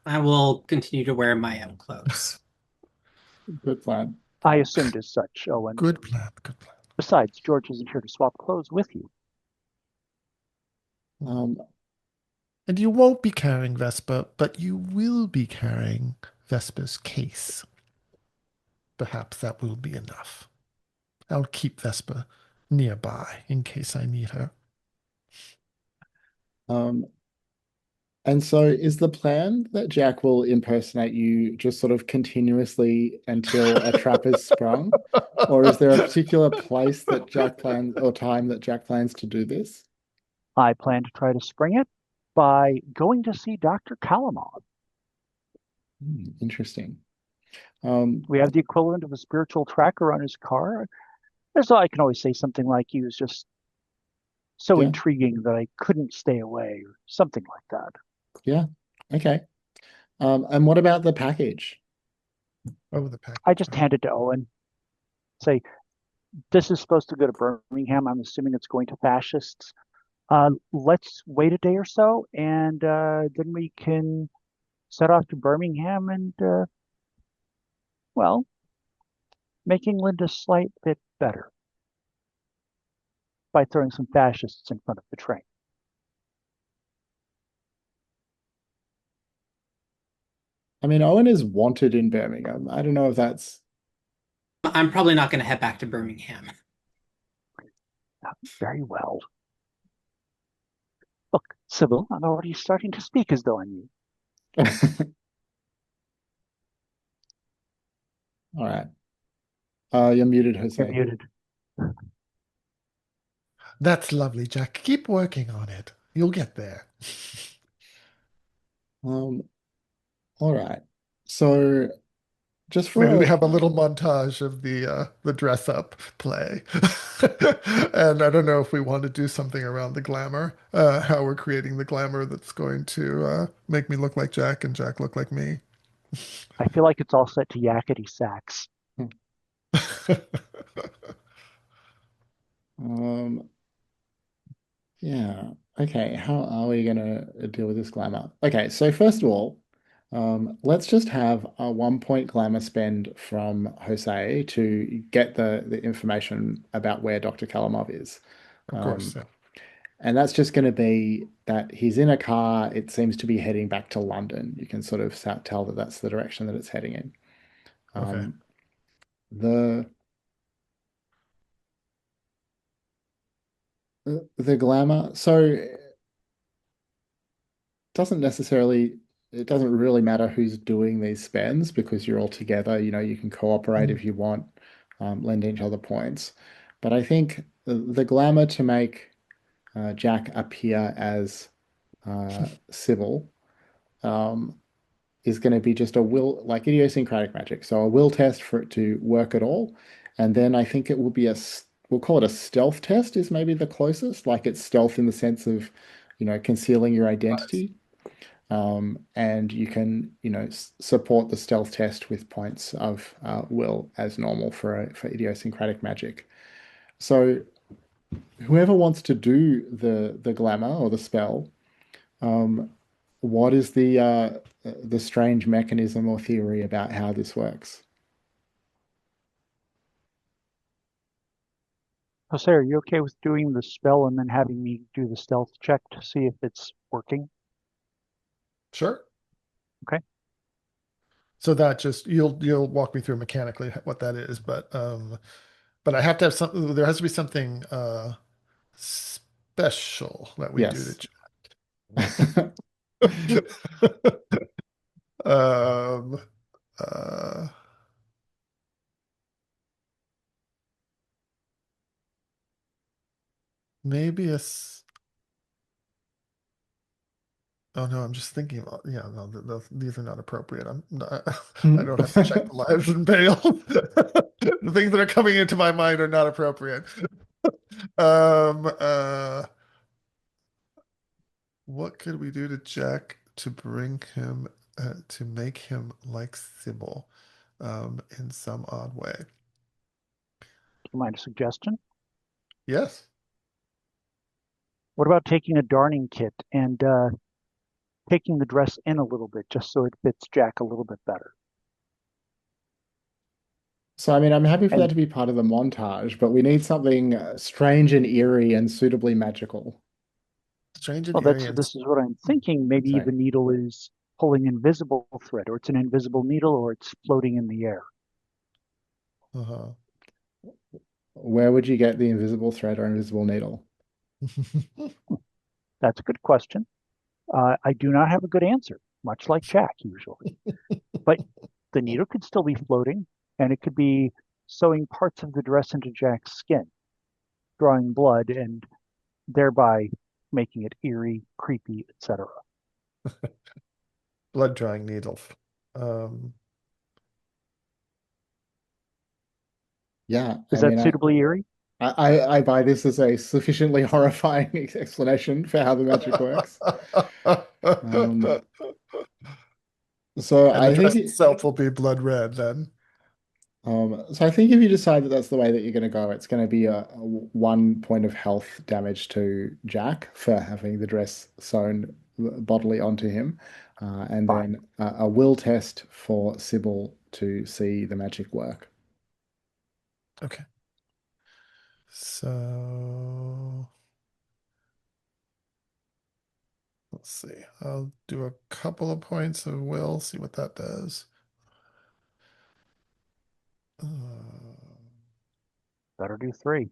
Speaker 3: I will continue to wear my own clothes.
Speaker 1: Good plan.
Speaker 2: I assumed as such, Owen.
Speaker 4: Good plan, good plan.
Speaker 2: Besides, George isn't here to swap clothes with you.
Speaker 1: Um,
Speaker 4: And you won't be carrying Vespa, but you will be carrying Vespa's case. Perhaps that will be enough. I'll keep Vespa nearby in case I need her.
Speaker 1: um, and so is the plan that Jack will impersonate you just sort of continuously until a trap is sprung? Or is there a particular place that Jack plans or time that Jack plans to do this?
Speaker 2: I plan to try to spring it by going to see Dr. Kalamov.
Speaker 1: Interesting.
Speaker 2: We have the equivalent of a spiritual tracker on his car. So I can always say something like he was just so
Speaker 1: Yeah,
Speaker 2: intriguing that I couldn't stay away, or something like that.
Speaker 1: yeah. Okay. And what about the package?
Speaker 4: Oh, the package.
Speaker 2: I just hand it to Owen. Say, this is supposed to go to Birmingham. I'm assuming it's going to fascists. Let's wait a day or so, and then we can set off to Birmingham and, well, make England a slight bit better by throwing some fascists in front of the train.
Speaker 1: I mean, Owen is wanted in Birmingham. I don't know if that's.
Speaker 3: I'm probably not going to head back to Birmingham.
Speaker 2: Very well. Look, Sybil, I'm already starting to speak as though I knew.
Speaker 1: All right. You're muted,
Speaker 2: You're
Speaker 1: Jose.
Speaker 2: muted.
Speaker 4: That's lovely, Jack. Keep working on it. You'll get there.
Speaker 1: Um, all right. So just
Speaker 4: Maybe we
Speaker 1: for
Speaker 4: have a little montage of the dress up play. And I don't know if we want to do something around the glamour, how we're creating the glamour that's going to make me look like Jack and Jack look like me.
Speaker 2: I feel like it's all set to yakety sax.
Speaker 1: um yeah, okay, how are we gonna deal with this glamour? Okay, so first of all, let's just have a 1 point glamour spend from Jose to get the information about where Dr. Kalamov is.
Speaker 4: Of course,
Speaker 1: Um,
Speaker 4: yeah.
Speaker 1: and that's just going to be that he's in a car. It seems to be heading back to London. You can sort of tell that that's the direction that it's heading in.
Speaker 4: Okay.
Speaker 1: Um, the the glamour. So doesn't necessarily it doesn't really matter who's doing these spends because you're all together. You know, you can cooperate
Speaker 4: Mhm.
Speaker 1: if you want, lend each other points. But I think the glamour to make Jack appear as Sybil um, is going to be just a will, like idiosyncratic magic. So a will test for it to work at all. And then I think it will be we'll call it a stealth test is maybe the closest. Like it's stealth in the sense of, concealing your
Speaker 4: Right.
Speaker 1: identity. And you can, support the stealth test with points of will as normal for idiosyncratic magic. So whoever wants to do the glamour or the spell, um, what is the strange mechanism or theory about how this works?
Speaker 2: Jose, are you okay with doing the spell and then having me do the stealth check to see if it's working?
Speaker 4: Sure.
Speaker 2: Okay.
Speaker 4: So that just you'll walk me through mechanically what that is, but I have to have some there has to be something special that we do
Speaker 1: Yes.
Speaker 4: to um uh maybe oh no, I'm just thinking about yeah, no, these are not appropriate. I'm not, I don't have to check the lives and bail. The things that are coming into my mind are not appropriate. Um uh what could we do to Jack to bring him to make him like Sybil in some odd way?
Speaker 2: Do you mind a suggestion?
Speaker 4: Yes.
Speaker 2: What about taking a darning kit and taking the dress in a little bit just so it fits Jack a little bit better?
Speaker 1: So, I mean, I'm happy for that
Speaker 2: And
Speaker 1: to be part of the montage, but we need something strange and eerie and suitably magical.
Speaker 4: Strange and
Speaker 2: well,
Speaker 4: eerie and
Speaker 2: this is what I'm thinking. Maybe
Speaker 1: So,
Speaker 2: the needle is pulling invisible thread, or it's an invisible needle, or it's floating in the air.
Speaker 4: uh-huh.
Speaker 1: where would you get the invisible thread or invisible needle?
Speaker 2: That's a good question. I do not have a good answer, much like Jack usually. But the needle could still be floating, and it could be sewing parts of the dress into Jack's skin, drawing blood, and thereby making it eerie, creepy, etc.
Speaker 4: Blood drawing needles. Um,
Speaker 1: Yeah,
Speaker 2: Is
Speaker 1: I
Speaker 2: that
Speaker 1: mean,
Speaker 2: suitably eerie?
Speaker 1: I buy this as a sufficiently horrifying explanation for how the magic works. Um, so
Speaker 4: and the
Speaker 1: I
Speaker 4: dress
Speaker 1: think
Speaker 4: itself will be blood red then.
Speaker 1: so I think if you decide that that's the way that you're going to go, it's going to be a 1 point of health damage to Jack for having the dress sewn bodily onto him, and
Speaker 2: Fine.
Speaker 1: then a will test for Sybil to see the magic work.
Speaker 4: Okay. So let's see. I'll do a couple of points of will, see what that does. Uh,
Speaker 2: Better do 3.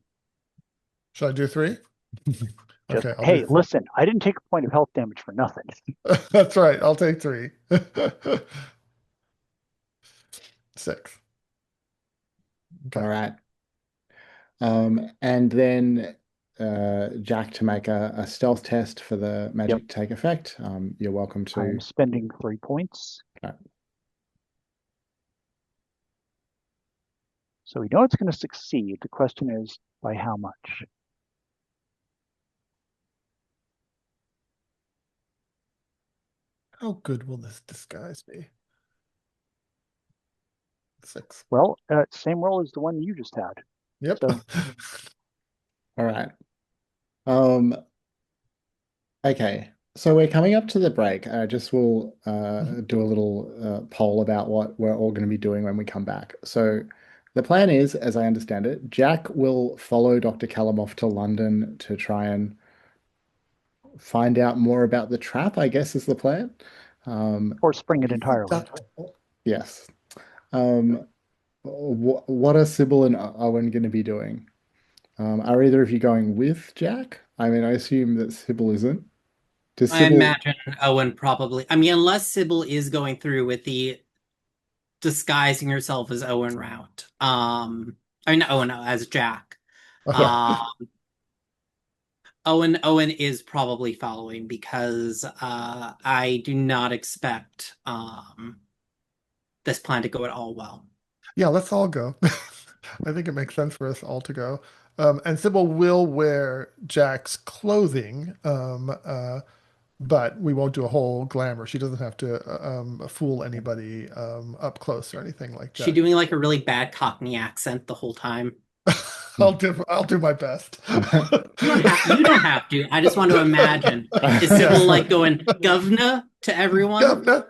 Speaker 4: should I do 3?
Speaker 2: Just,
Speaker 4: Okay, I'll
Speaker 2: hey,
Speaker 4: do.
Speaker 2: listen, I didn't take a point of health damage for nothing.
Speaker 4: That's right. I'll take 3. 6.
Speaker 1: All
Speaker 4: Okay.
Speaker 1: right. And then Jack to make a stealth test for the
Speaker 2: Yep.
Speaker 1: magic to take effect. You're welcome
Speaker 2: I
Speaker 1: to.
Speaker 2: am spending 3 points.
Speaker 1: Okay.
Speaker 2: So we know it's going to succeed. The question is, by how much?
Speaker 4: How good will this disguise be? 6.
Speaker 2: Well, same roll as the one you just had.
Speaker 4: Yep.
Speaker 2: So
Speaker 1: All right. Okay. So we're coming up to the break. Just we'll do a little poll about what we're all going to be doing when we come back. So the plan is, as I understand it, Jack will follow Dr. Callum off to London to try and find out more about the trap, I guess is the plan.
Speaker 2: or spring it entirely.
Speaker 1: Yes. Um, what are Sybil and Owen going to be doing? Are either of you going with Jack? I mean, I assume that Sybil isn't. Does
Speaker 3: I
Speaker 1: Sybil?
Speaker 3: imagine Owen probably. I mean, unless Sybil is going through with the disguising herself as Owen route. I mean, Owen as Jack.
Speaker 1: Yeah.
Speaker 3: Um, Owen is probably following because I do not expect this plan to go at all well.
Speaker 4: Yeah, let's all go. I think it makes sense for us all to go. And Sybil will wear Jack's clothing, but we won't do a whole glamour. She doesn't have to fool anybody up close or anything like
Speaker 3: Is she
Speaker 4: that.
Speaker 3: doing like a really bad Cockney accent the whole time?
Speaker 4: I'll do my best.
Speaker 3: You don't have to. I just want to imagine. Is Sybil like going governor to everyone?
Speaker 4: Yeah,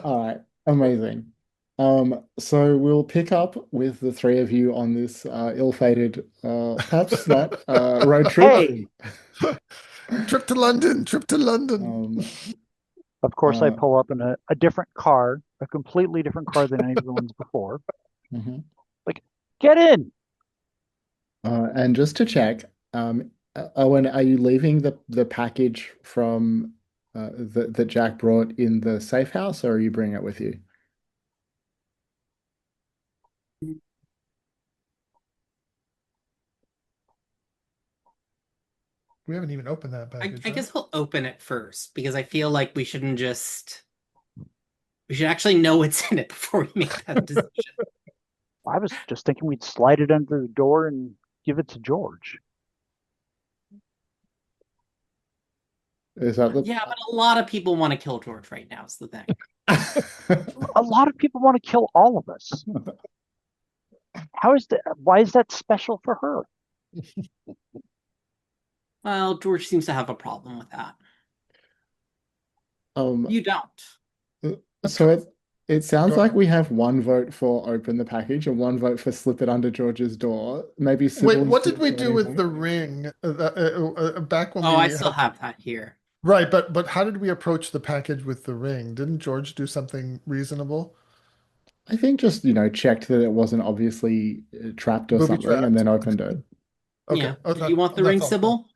Speaker 1: All right, amazing. So we'll pick up with the three of you on this ill-fated, perhaps not road trip.
Speaker 2: Hey,
Speaker 4: Trip to London, trip to London.
Speaker 2: of course, I
Speaker 1: Uh,
Speaker 2: pull up in a different car, a completely different car than any of the ones before.
Speaker 1: mhm.
Speaker 2: Like, get in.
Speaker 1: And just to check, Owen, are you leaving the package from that Jack brought in the safe house, or are you bringing it with you?
Speaker 4: We haven't even opened that
Speaker 3: I
Speaker 4: package,
Speaker 3: guess we'll open it first because I feel like we shouldn't just. We should actually know what's in it before we make that decision.
Speaker 2: I was just thinking we'd slide it under the door and give it to George.
Speaker 1: Is that the?
Speaker 3: Yeah, but a lot of people want to kill George right now, is the thing.
Speaker 2: A lot of people want to kill all of us. Why is that special for her?
Speaker 3: Well, George seems to have a problem with that.
Speaker 1: Um,
Speaker 3: You don't.
Speaker 1: so it sounds
Speaker 4: Go
Speaker 1: like
Speaker 4: ahead.
Speaker 1: we have one vote for open the package and one vote for slip it under George's door. Maybe
Speaker 4: Wait,
Speaker 1: Sybil
Speaker 4: what
Speaker 1: instead
Speaker 4: did
Speaker 1: of
Speaker 4: we do with
Speaker 1: anything.
Speaker 4: the ring back when
Speaker 3: Oh, I
Speaker 4: we
Speaker 3: still
Speaker 4: had?
Speaker 3: have that here.
Speaker 4: Right, but how did we approach the package with the ring? Didn't George do something reasonable?
Speaker 1: I think just, checked that it wasn't obviously trapped or
Speaker 4: Booby
Speaker 1: something and
Speaker 4: trapped.
Speaker 1: then opened it.
Speaker 4: Okay.
Speaker 3: Yeah.
Speaker 4: Oh,
Speaker 3: Do you want the ring,
Speaker 4: that's all.
Speaker 3: Sybil?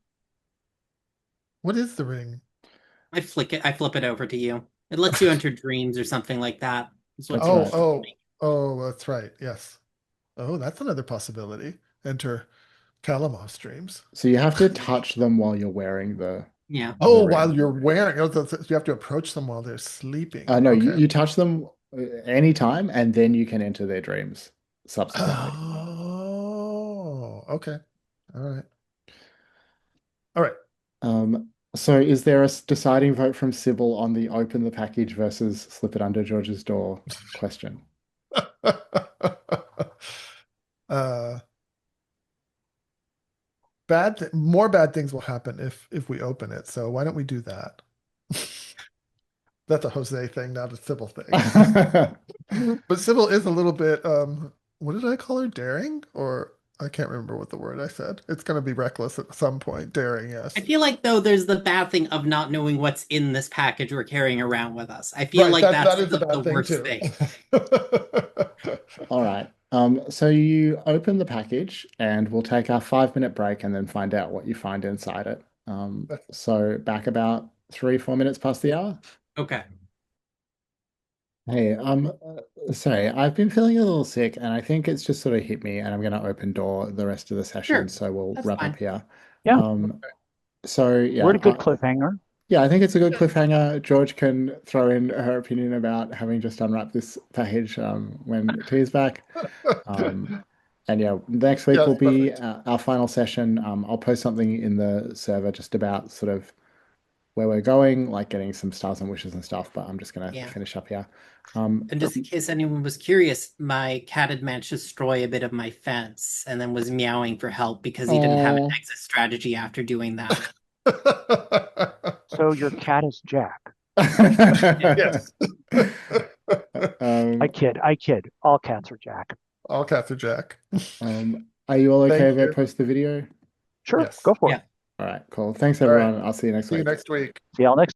Speaker 4: What is the ring?
Speaker 3: I flip it over to you. It lets you enter dreams or something like that. Is what
Speaker 1: That's
Speaker 3: George
Speaker 1: right.
Speaker 3: told me.
Speaker 4: Oh, that's right. Yes. Oh, that's another possibility. Enter Kalamov's dreams.
Speaker 1: So you have to touch them while you're wearing
Speaker 3: Yeah.
Speaker 1: the
Speaker 4: Oh, while
Speaker 1: ring.
Speaker 4: you're wearing, you have to approach them while they're sleeping.
Speaker 1: No,
Speaker 4: Okay.
Speaker 1: you touch them anytime and then you can enter their dreams subsequently.
Speaker 4: Oh, okay. All right. All right.
Speaker 1: So is there a deciding vote from Sybil on the open the package versus slip it under George's door question?
Speaker 4: uh, more bad things will happen if we open it. So why don't we do that? That's a Jose thing, not a Sybil thing. But Sybil is a little bit what did I call her? Daring or I can't remember what the word I said. It's going to be reckless at some point, daring, yes.
Speaker 3: I feel like though there's the bad thing of not knowing what's in this package we're carrying around with us. I feel
Speaker 4: Right,
Speaker 3: like
Speaker 4: that
Speaker 3: that's
Speaker 4: is the
Speaker 3: the
Speaker 4: bad thing
Speaker 3: worst
Speaker 4: too.
Speaker 3: thing.
Speaker 1: All right. So you open the package and we'll take our 5 minute break and then find out what you find inside it. So back about 3, 4 minutes past the hour.
Speaker 3: Okay.
Speaker 1: Hey, sorry, I've been feeling a little sick and I think it's just sort of hit me and I'm gonna open door the rest of the session,
Speaker 3: Sure.
Speaker 1: so we'll
Speaker 3: That's
Speaker 1: wrap up
Speaker 3: fine.
Speaker 1: here.
Speaker 2: Yeah,
Speaker 1: Um, so
Speaker 2: we're
Speaker 1: yeah,
Speaker 2: at a good cliffhanger.
Speaker 1: yeah, I think it's a good cliffhanger. George can throw in her opinion about having just unwrapped this package when Tia's back. Um, and yeah, next week
Speaker 4: Yes,
Speaker 1: will be
Speaker 4: perfect.
Speaker 1: our final session. I'll post something in the server just about sort of where we're going, like getting some stars and wishes and stuff, but I'm just gonna
Speaker 3: Yeah.
Speaker 1: finish up here.
Speaker 3: And just in case anyone was curious, my cat had managed to destroy a bit of my fence and then was meowing for help because he didn't have an
Speaker 1: Oh.
Speaker 3: exit strategy after doing that.
Speaker 2: So your cat is Jack.
Speaker 4: Yes.
Speaker 2: I
Speaker 1: Um,
Speaker 2: kid, I kid. All cats are Jack.
Speaker 4: All cats are Jack.
Speaker 1: are you all okay
Speaker 4: Thank
Speaker 1: if I
Speaker 4: you.
Speaker 1: post the video?
Speaker 2: Sure,
Speaker 4: Yes.
Speaker 2: go for
Speaker 3: Yeah.
Speaker 2: it.
Speaker 1: All right, cool. Thanks,
Speaker 4: All right.
Speaker 1: everyone. I'll see you next
Speaker 4: See you
Speaker 1: week.
Speaker 4: next week.
Speaker 2: See y'all next